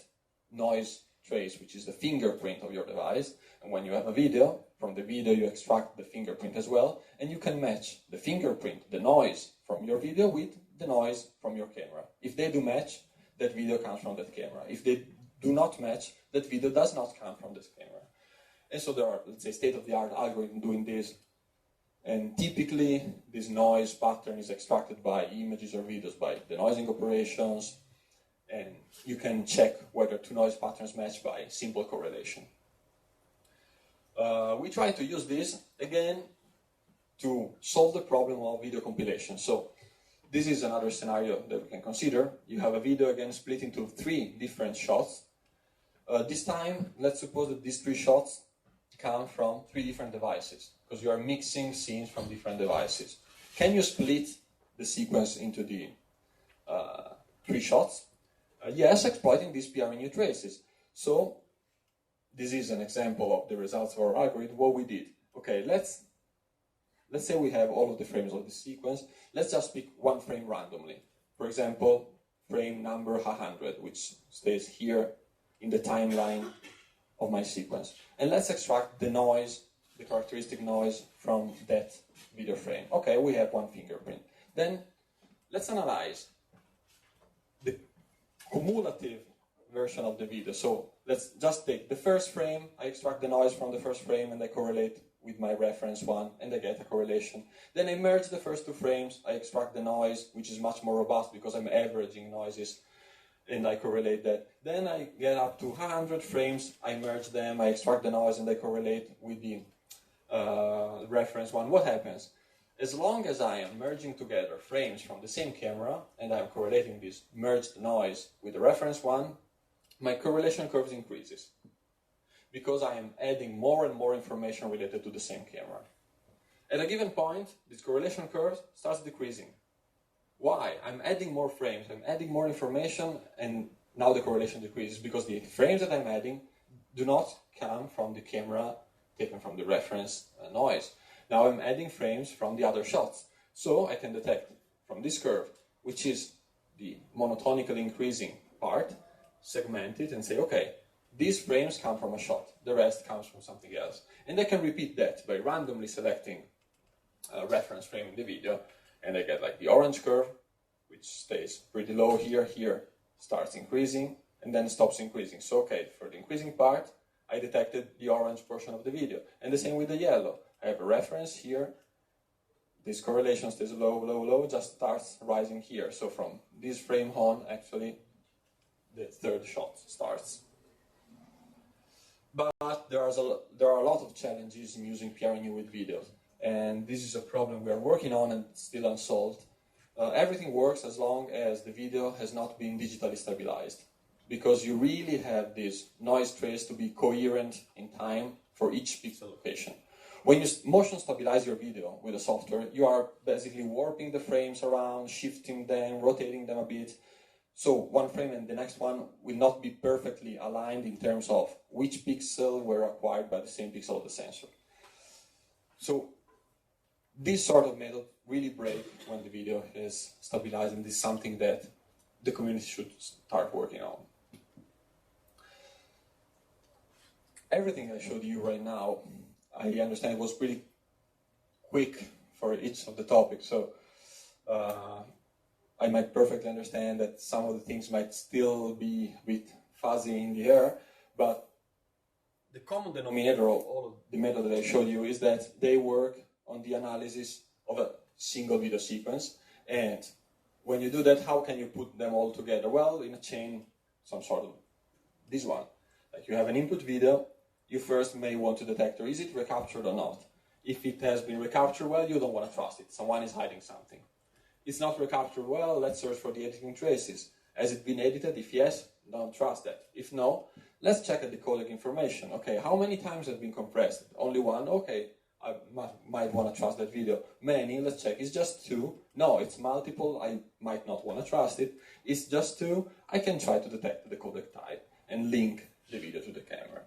noise trace, which is the fingerprint of your device, and when you have a video, from the video you extract the fingerprint as well, and you can match the fingerprint, the noise from your video, with the noise from your camera. If they do match, that video comes from that camera. If they do not match, that video does not come from this camera. And so there are, let's say, state-of-the-art algorithms doing this, and typically this noise pattern is extracted by images or videos by denoising operations, and you can check whether 2 noise patterns match by simple correlation. We try to use this, again, to solve the problem of video compilation. So this is another scenario that we can consider. You have a video, again, split into 3 different shots. This time, let's suppose that these 3 shots come from 3 different devices, because you are mixing scenes from different devices. Can you split the sequence into the 3 shots? Yes, exploiting these PRNU traces. So, this is an example of the results of our algorithm. What we did. Okay, let's say we have all of the frames of the sequence. Let's just pick one frame randomly. For example, frame number 100, which stays here in the timeline of my sequence. And let's extract the noise, the characteristic noise from that video frame. Okay, we have one fingerprint. Then let's analyze the cumulative version of the video. So let's just take the first frame, I extract the noise from the first frame and I correlate with my reference one and I get a correlation. Then I merge the first two frames, I extract the noise, which is much more robust because I'm averaging noises and I correlate that. Then I get up to 100 frames, I merge them, I extract the noise and I correlate with the reference one. What happens? As long as I am merging together frames from the same camera and I'm correlating this merged noise with the reference one, my correlation curve increases because I am adding more and more information related to the same camera. At a given point, this correlation curve starts decreasing. Why? I'm adding more frames, I'm adding more information, and now the correlation decreases because the frames that I'm adding do not come from the camera taken from the reference noise. Now I'm adding frames from the other shots. So I can detect from this curve, which is the monotonically increasing part, segment it and say, okay, these frames come from a shot, the rest comes from something else. And I can repeat that by randomly selecting a reference frame in the video, and I get like the orange curve, which stays pretty low here, starts increasing, and then stops increasing. So okay, for the increasing part, I detected the orange portion of the video. And the same with the yellow. I have a reference here, this correlation stays low, low, low, just starts rising here. So from this frame on, actually, the third shot starts. But there are a lot of challenges in using PRNU with videos, and this is a problem we are working on and still unsolved. Everything works as long as the video has not been digitally stabilized, because you really have this noise trace to be coherent in time for each pixel location. When you motion stabilize your video with a software, you are basically warping the frames around, shifting them, rotating them a bit. So one frame and the next one will not be perfectly aligned in terms of which pixel were acquired by the same pixel of the sensor. So this sort of method really breaks when the video is stabilized, and this is something that the community should start working on. Everything I showed you right now, I understand it was pretty quick for each of the topics, so I might perfectly understand that some of the things might still be a bit fuzzy in the air, but the common denominator of all of the method that I showed you is that they work on the analysis of a single video sequence. And when you do that, how can you put them all together? Well, in a chain, some sort of this one. Like you have an input video, you first may want to detect, is it recaptured or not? If it has been recaptured well, you don't want to trust it. Someone is hiding something. It's not recaptured well, let's search for the editing traces. Has it been edited? If yes, don't trust that. If no, let's check at the codec information. Okay, how many times has it been compressed? Only one? Okay, I might want to trust that video. Many, let's check. It's just two? No, it's multiple. I might not want to trust it. It's just two. I can try to detect the codec type and link the video to the camera.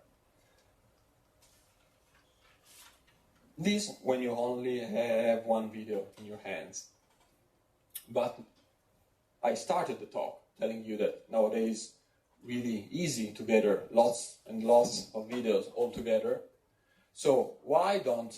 This when you only have one video in your hands. But I started the talk telling you that nowadays really easy to gather lots and lots of videos all together. So why don't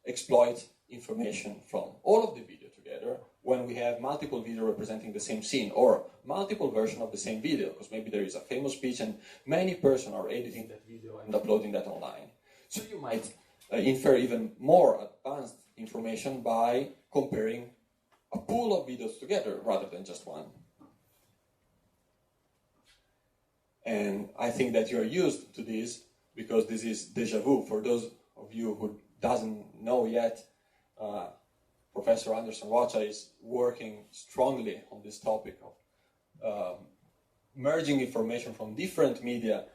exploit information from all of the video together when we have multiple video representing the same scene or multiple versions of the same video, because maybe there is a famous speech and many persons are editing that video and uploading that online. So you might infer even more advanced information by comparing a pool of videos together rather than just one. And I think that you're used to this because this is deja vu. For those of you who doesn't know yet, Professor Anderson Rocha is working strongly on this topic of merging information from different media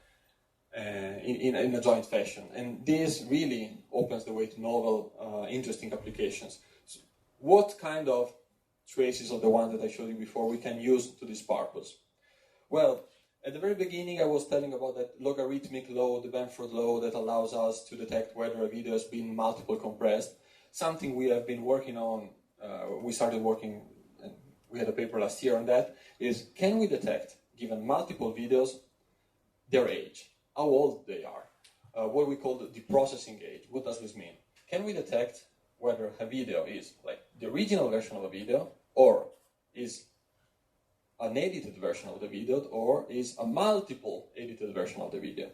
in a joint fashion. And this really opens the way to novel, interesting applications. So what kind of traces of the one that I showed you before we can use to this purpose? Well, at the very beginning I was telling about that logarithmic law, the Benford law, that allows us to detect whether a video has been multiple compressed. Something we have been working on, we started working, and we had a paper last year on that, is can we detect, given multiple videos, their age, how old they are, what we call the processing age. What does this mean? Can we detect whether a video is like the original version of a video or is an edited version of the video or is a multiple edited version of the video.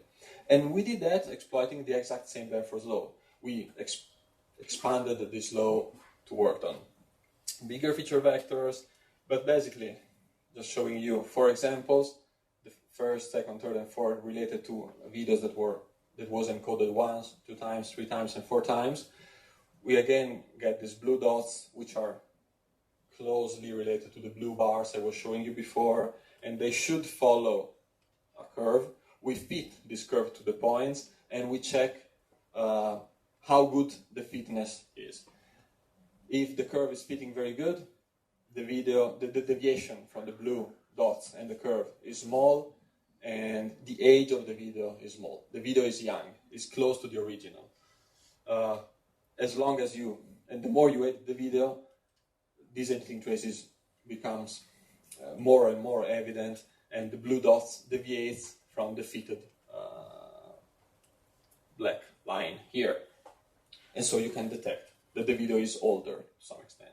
And we did that exploiting the exact same Benford's law. We expanded this law to work on bigger feature vectors, but basically just showing you 4 examples. The first, second, third, and fourth related to videos that was encoded once, 2 times, 3 times, and 4 times. We again get these blue dots, which are closely related to the blue bars I was showing you before, and they should follow a curve. We fit this curve to the points, and we check how good the fitness is. If the curve is fitting very good, the deviation from the blue dots and the curve is small, and the age of the video is small. The video is young, is close to the original. As long as and the more you edit the video, these editing traces becomes more and more evident, and the blue dots deviates from the fitted black line here. And so you can detect that the video is older to some extent.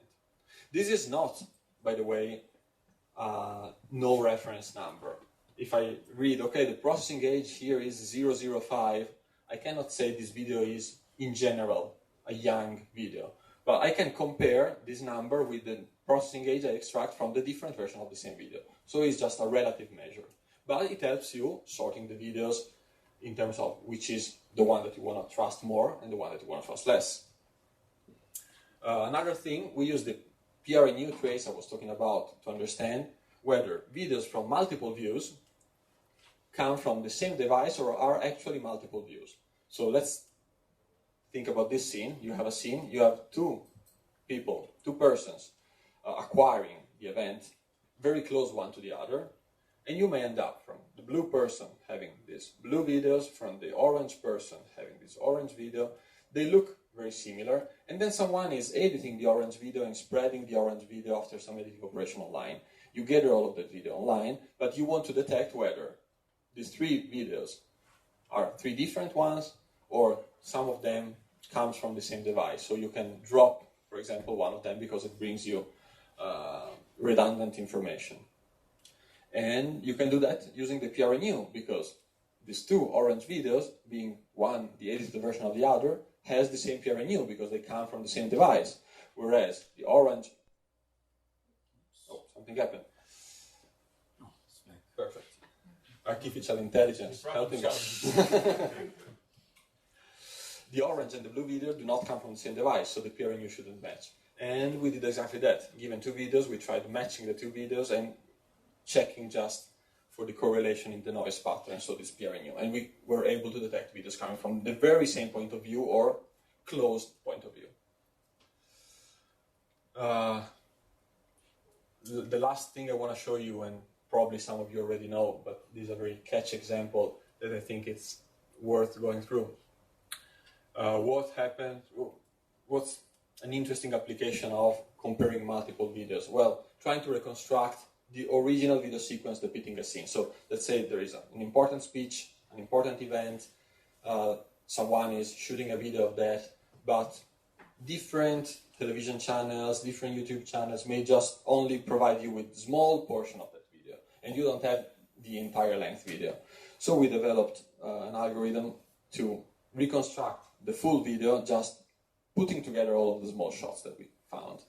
This is not, by the way, no reference number. If I read, okay, the processing age here is 005, I cannot say this video is, in general, a young video. But I can compare this number with the processing age I extract from the different version of the same video. So it's just a relative measure. But it helps you sorting the videos in terms of which is the one that you want to trust more and the one that you want to trust less. Another thing, we use the PRNU trace I was talking about to understand whether videos from multiple views come from the same device or are actually multiple views. So let's think about this scene. You have a scene, you have 2 people, 2 persons acquiring the event, very close one to the other, and you may end up from the blue person having these blue videos, from the orange person having this orange video. They look very similar, and then someone is editing the orange video and spreading the orange video after some editing operation online. You gather all of that video online, but you want to detect whether these 3 videos are 3 different ones, or some of them comes from the same device. So you can drop, for example, one of them because it brings you redundant information. And you can do that using the PRNU, because these 2 orange videos, being one the edited version of the other, has the same PRNU because they come from the same device. Whereas the orange... Oh, something happened. Perfect. Artificial intelligence helping us. The orange and the blue video do not come from the same device, so the PRNU shouldn't match. And we did exactly that. Given 2 videos, we tried matching the 2 videos and checking just for the correlation in the noise pattern, so this PRNU. And we were able to detect videos coming from the very same point of view or closed point of view. The last thing I want to show you, and probably some of you already know, but this is a very catchy example that I think it's worth going through. What happened? What's an interesting application of comparing multiple videos? Well, trying to reconstruct the original video sequence depicting a scene. So let's say there is an important speech, an important event, someone is shooting a video of that, but different television channels, different YouTube channels may just only provide you with a small portion of that video, and you don't have the entire length video. So we developed an algorithm to reconstruct the full video, just putting together all of the small shots that we found.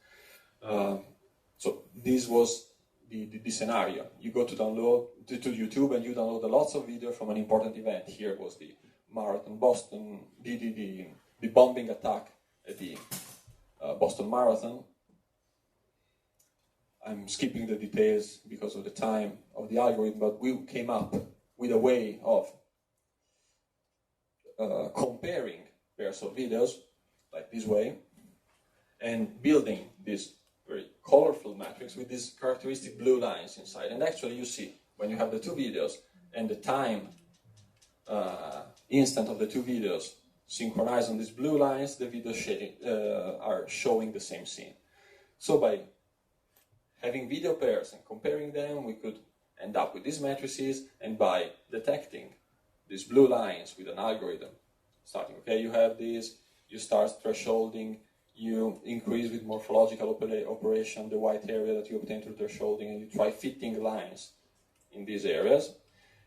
So this was the scenario. You go to download to YouTube and you download lots of video from an important event. Here was the Marathon Boston, the bombing attack at the Boston Marathon. I'm skipping the details because of the time of the algorithm, but we came up with a way of comparing pairs of videos, like this way, and building this very colorful matrix with these characteristic blue lines inside. And actually you see, when you have the 2 videos and the time instant of the 2 videos synchronized on these blue lines, the videos are showing the same scene. So by having video pairs and comparing them, we could end up with these matrices, and by detecting these blue lines with an algorithm, starting, okay, you have these, you start thresholding you increase with morphological operation the white area that you obtain through thresholding, and you try fitting lines in these areas.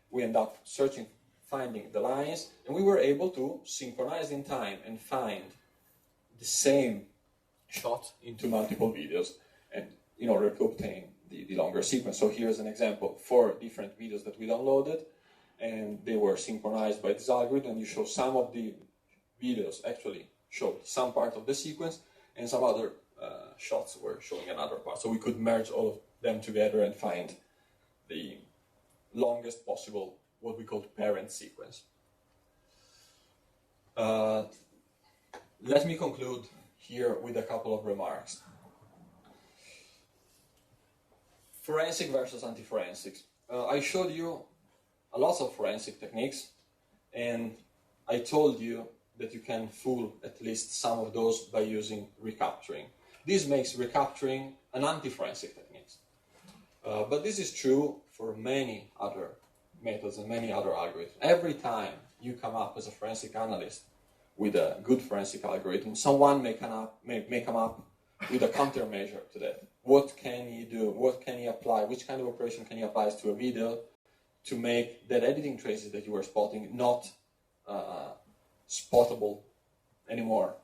We end up finding the lines, and we were able to synchronize in time and find the same shot into multiple videos, and in order to obtain the longer sequence. So here's an example, 4 different videos that we downloaded, and they were synchronized by this algorithm. You show some of the videos actually showed some part of the sequence, and some other shots were showing another part. So we could merge all of them together and find the longest possible, what we call parent sequence. Let me conclude here with a couple of remarks. Forensic versus anti-forensics. I showed you a lot of forensic techniques, and I told you that you can fool at least some of those by using recapturing. This makes recapturing an anti-forensic technique. But this is true for many other methods and many other algorithms. Every time you come up as a forensic analyst with a good forensic algorithm, someone may come up with a countermeasure to that. What can he do? What can he apply? Which kind of operation can he apply to a video to make that editing traces that you were spotting not spottable anymore?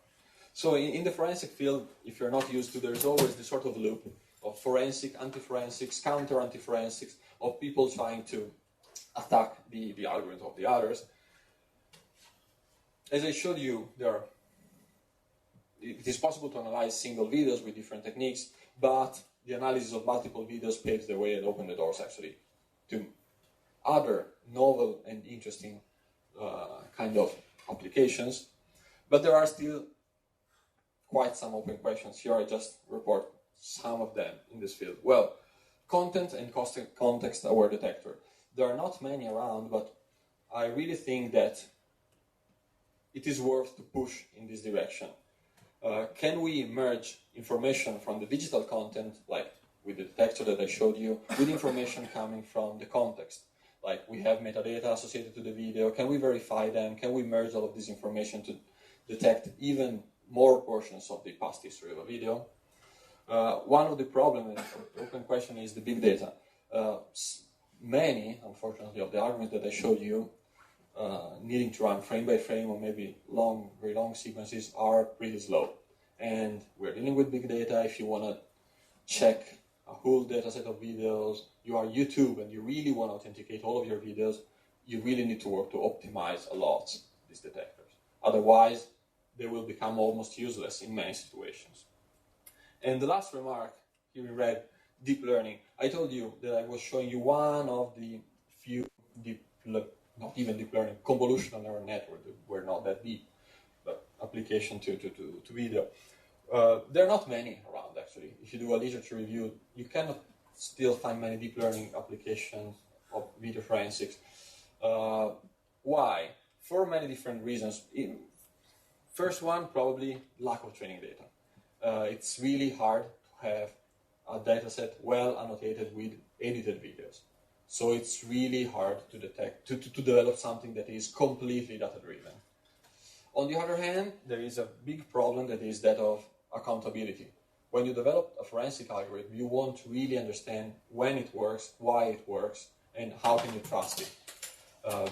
So in the forensic field, if you're not used to, there's always this sort of loop of forensic, anti-forensics, counter-anti-forensics, of people trying to attack the algorithm of the others. As I showed you, it is possible to analyze single videos with different techniques, but the analysis of multiple videos paves the way and opens the doors actually to other novel and interesting kind of applications. But there are still quite some open questions. Here I just report some of them in this field. Well, content and context-aware detector. There are not many around, but I really think that it is worth to push in this direction. Can we merge information from the digital content, like with the detector that I showed you, with information coming from the context? Like we have metadata associated to the video. Can we verify them? Can we merge all of this information to detect even more portions of the past history of a video? One of the problems, the open question, is the big data. Many, unfortunately, of the arguments that I showed you, needing to run frame by frame or maybe very long sequences, are pretty slow. And we're dealing with big data. If you want to check a whole data set of videos, you are YouTube and you really want to authenticate all of your videos, you really need to work to optimize a lot these detectors. Otherwise, they will become almost useless in many situations. And the last remark, here in red, deep learning. I told you that I was showing you one of the few not even deep learning, convolutional neural network, that were not that deep, but application to video. There are not many around, actually. If you do a literature review, you cannot still find many deep learning applications of video forensics. Why? For many different reasons. First one, probably lack of training data. It's really hard to have a data set well annotated with edited videos. So it's really hard to detect, to develop something that is completely data-driven. On the other hand, there is a big problem that is that of accountability. When you develop a forensic algorithm, you want to really understand when it works, why it works, and how can you trust it.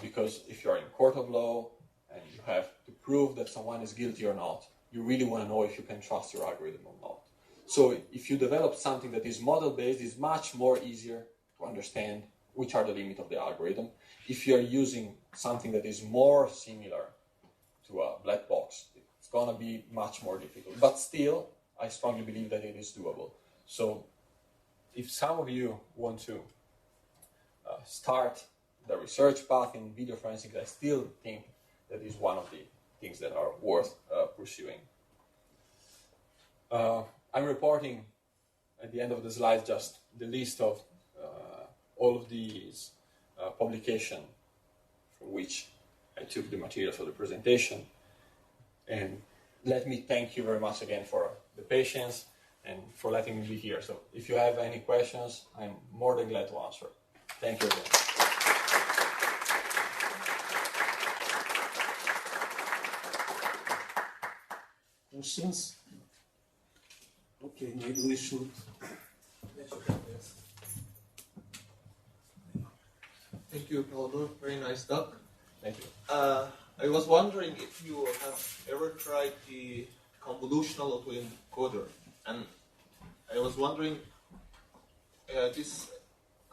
Because if you're in court of law and you have to prove that someone is guilty or not, you really want to know if you can trust your algorithm or not. So if you develop something that is model-based, it's much more easier to understand which are the limits of the algorithm. If you're using something that is more similar to a black box, it's going to be much more difficult. But still, I strongly believe that it is doable. So if some of you want to start the research path in video forensics, I still think that is one of the things that are worth pursuing. I'm reporting at the end of the slide just the list of all of these publications from which I took the material for the presentation. And let me thank you very much again for the patience and for letting me be here. So if you have any questions, I'm more than glad to answer. Thank you again. Questions? Okay, maybe we should. Thank you, Paolo. Very nice talk. Thank you. I was wondering if you have ever tried the convolutional autoencoder, and I was wondering this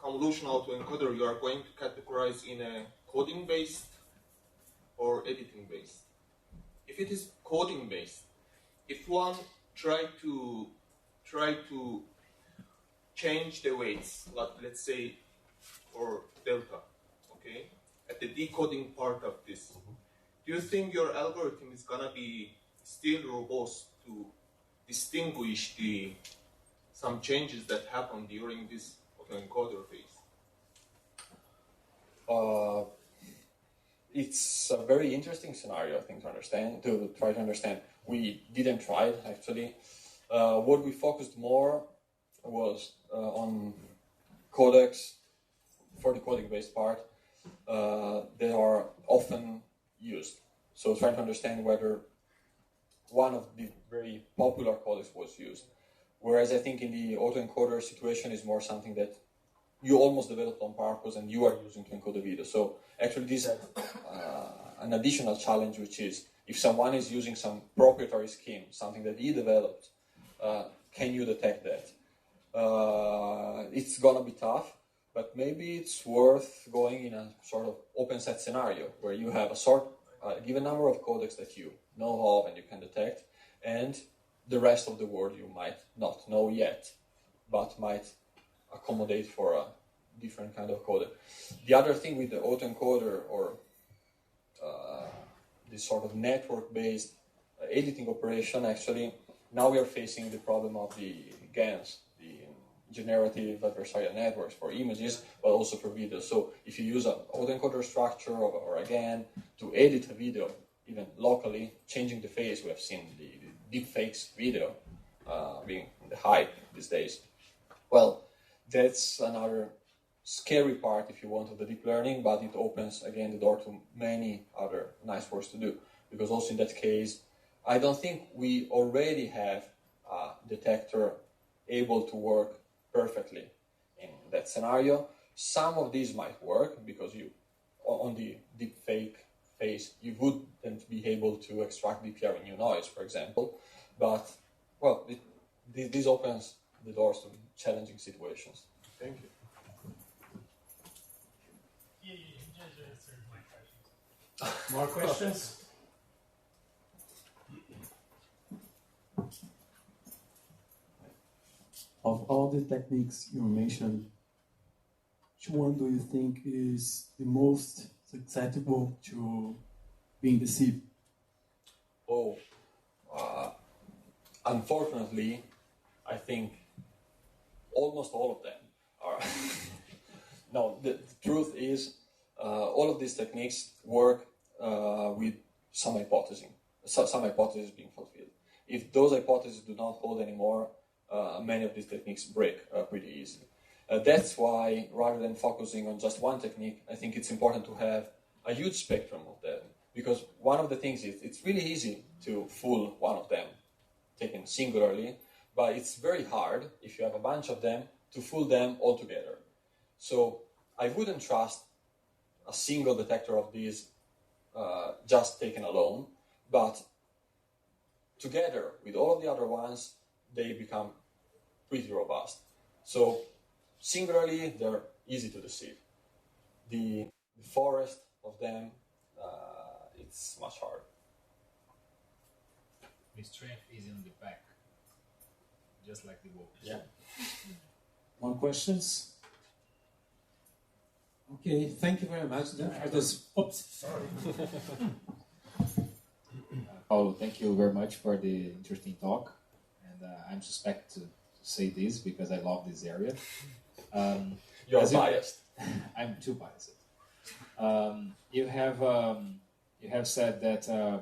convolutional autoencoder you are going to categorize in a coding-based or editing-based. If it is coding-based, if one try to change the weights, like let's say for delta, okay, at the decoding part of this, do you think your algorithm is gonna be still robust to distinguish some changes that happen during this autoencoder phase? It's a very interesting scenario, I think, to try to understand. We didn't try it, actually. What we focused more was on codecs for the coding-based part. They are often used. So trying to understand whether one of the very popular codecs was used. Whereas I think in the autoencoder situation is more something that you almost developed on purpose and you are using to encode the video. So actually this is an additional challenge, which is if someone is using some proprietary scheme, something that he developed, can you detect that? It's gonna be tough, but maybe it's worth going in a sort of open set scenario where you have a given number of codecs that you know of and you can detect, and the rest of the world you might not know yet, but might accommodate for a different kind of codec. The other thing with the autoencoder or this sort of network-based editing operation, actually, now we are facing the problem of the GANs, the generative adversarial networks for images, but also for video. So if you use an autoencoder structure or a GAN to edit a video, even locally, changing the phase, we have seen the deepfakes video being the hype these days. Well, that's another scary part, if you want, of the deep learning, but it opens, again, the door to many other nice works to do. Because also in that case, I don't think we already have a detector able to work perfectly in that scenario. Some of these might work because on the deepfake phase, you wouldn't be able to extract DPR in new noise, for example. But, well, this opens the doors to challenging situations. Thank you. Yeah, you just answered my questions. More questions? Of all the techniques you mentioned, which one do you think is the most susceptible to being deceived? Unfortunately, I think almost all of them are. No, the truth is, all of these techniques work with some hypothesis being fulfilled. If those hypotheses do not hold anymore, many of these techniques break pretty easily. That's why, rather than focusing on just one technique, I think it's important to have a huge spectrum of them. Because one of the things is, it's really easy to fool one of them, taken singularly, but it's very hard, if you have a bunch of them, to fool them all together. So I wouldn't trust a single detector of these just taken alone, but together with all of the other ones, they become pretty robust. So singularly, they're easy to deceive. The forest of them, it's much harder. The strength is in the back, just like the wolf. Yeah. More questions? Okay, thank you very much then for this. Oops, sorry. Paolo, thank you very much for the interesting talk. And I'm suspect to say this because I love this area. You're biased. I'm too biased. You have said that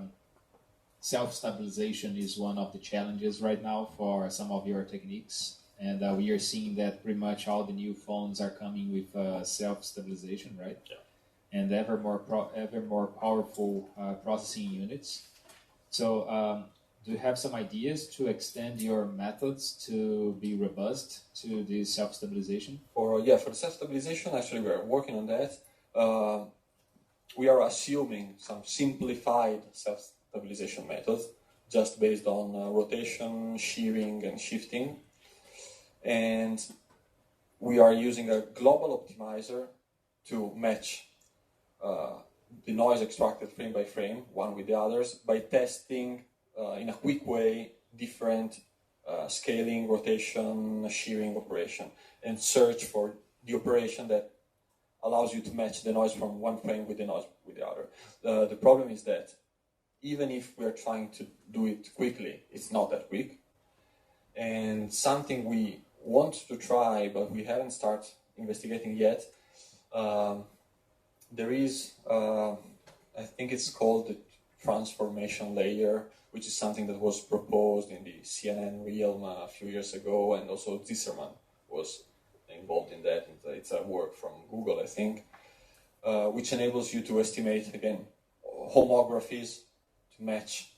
self-stabilization is one of the challenges right now for some of your techniques. And we are seeing that pretty much all the new phones are coming with self-stabilization, right? Yeah. And ever more powerful processing units. So, do you have some ideas to extend your methods to be robust to the self-stabilization? For the self-stabilization, actually we are working on that. We are assuming some simplified self-stabilization methods just based on rotation, shearing, and shifting. And we are using a global optimizer to match the noise extracted frame by frame, one with the others, by testing in a quick way different scaling, rotation, shearing operation, and search for the operation that allows you to match the noise from one frame with the noise with the other. The problem is that even if we're trying to do it quickly, it's not that quick. And something we want to try, but we haven't started investigating yet, there is, I think it's called the transformation layer, which is something that was proposed in the CNN realm a few years ago, and also Zisserman was involved in that. It's a work from Google, I think, which enables you to estimate, again, homographies to match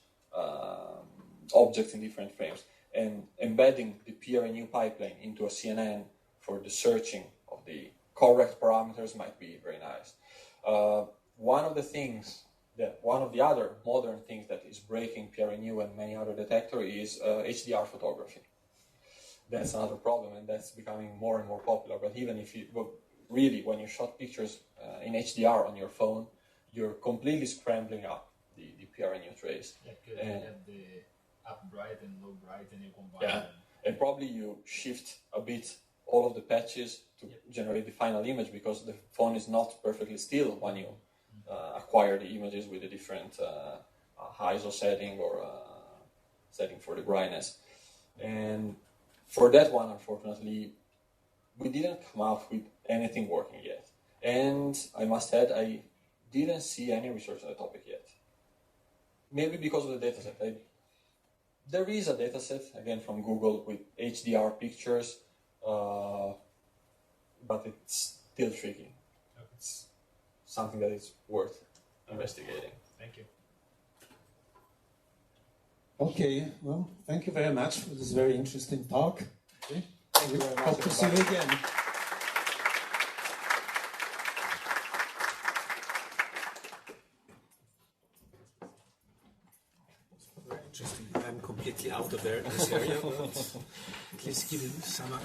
objects in different frames, and embedding the PRNU pipeline into a CNN for the searching of the correct parameters might be very nice. One of the other modern things that is breaking PRNU and many other detectors is HDR photography. That's another problem, and that's becoming more and more popular. But even if you really, when you shot pictures in HDR on your phone, you're completely scrambling up the PRNU trace. Yeah, because you have the up bright and low bright, and you combine them. And probably you shift a bit all of the patches to generate the final image, because the phone is not perfectly still when you acquire the images with a different ISO setting or setting for the brightness. And for that one, unfortunately, we didn't come out with anything working yet. And I must add, I didn't see any research on the topic yet. Maybe because of the dataset. There is a dataset, again, from Google with HDR pictures, but it's still tricky. It's something that is worth investigating. Thank you. Okay, well, thank you very much for this very interesting talk. Okay. Thank you very much. Hope to see you again. Very interesting. I'm completely out of this area, but at least give you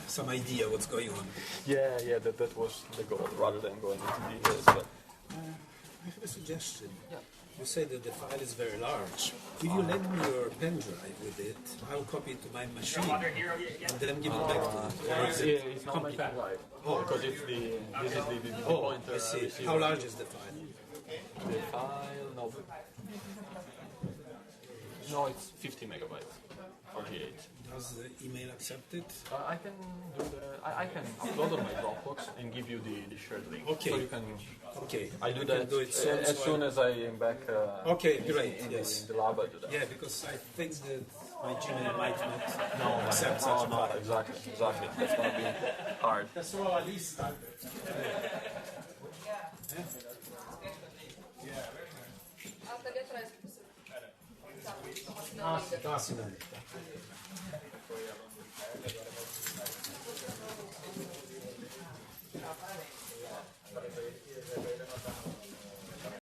some idea what's going on. Yeah, that was the goal, rather than going into details. But I have a suggestion. Yeah. You say that the file is very large. Will you lend me your pen drive with it? I'll copy it to my machine and then give it back to you. Or is it it's not my pen drive. Because it's this is the pointer. I see. How large is the file? The file, no, it's 50 megabytes, 48. Does the email accept it? I can do I can upload on my Dropbox and give you the shared link. Okay. So you can. Okay. I do You that can do it soon, as soon as I am back. Okay, great. In Yes. the lab, I do that. Yeah, because I think that my Gmail might not accept such a file. Exactly. That's going to be hard. Assinante.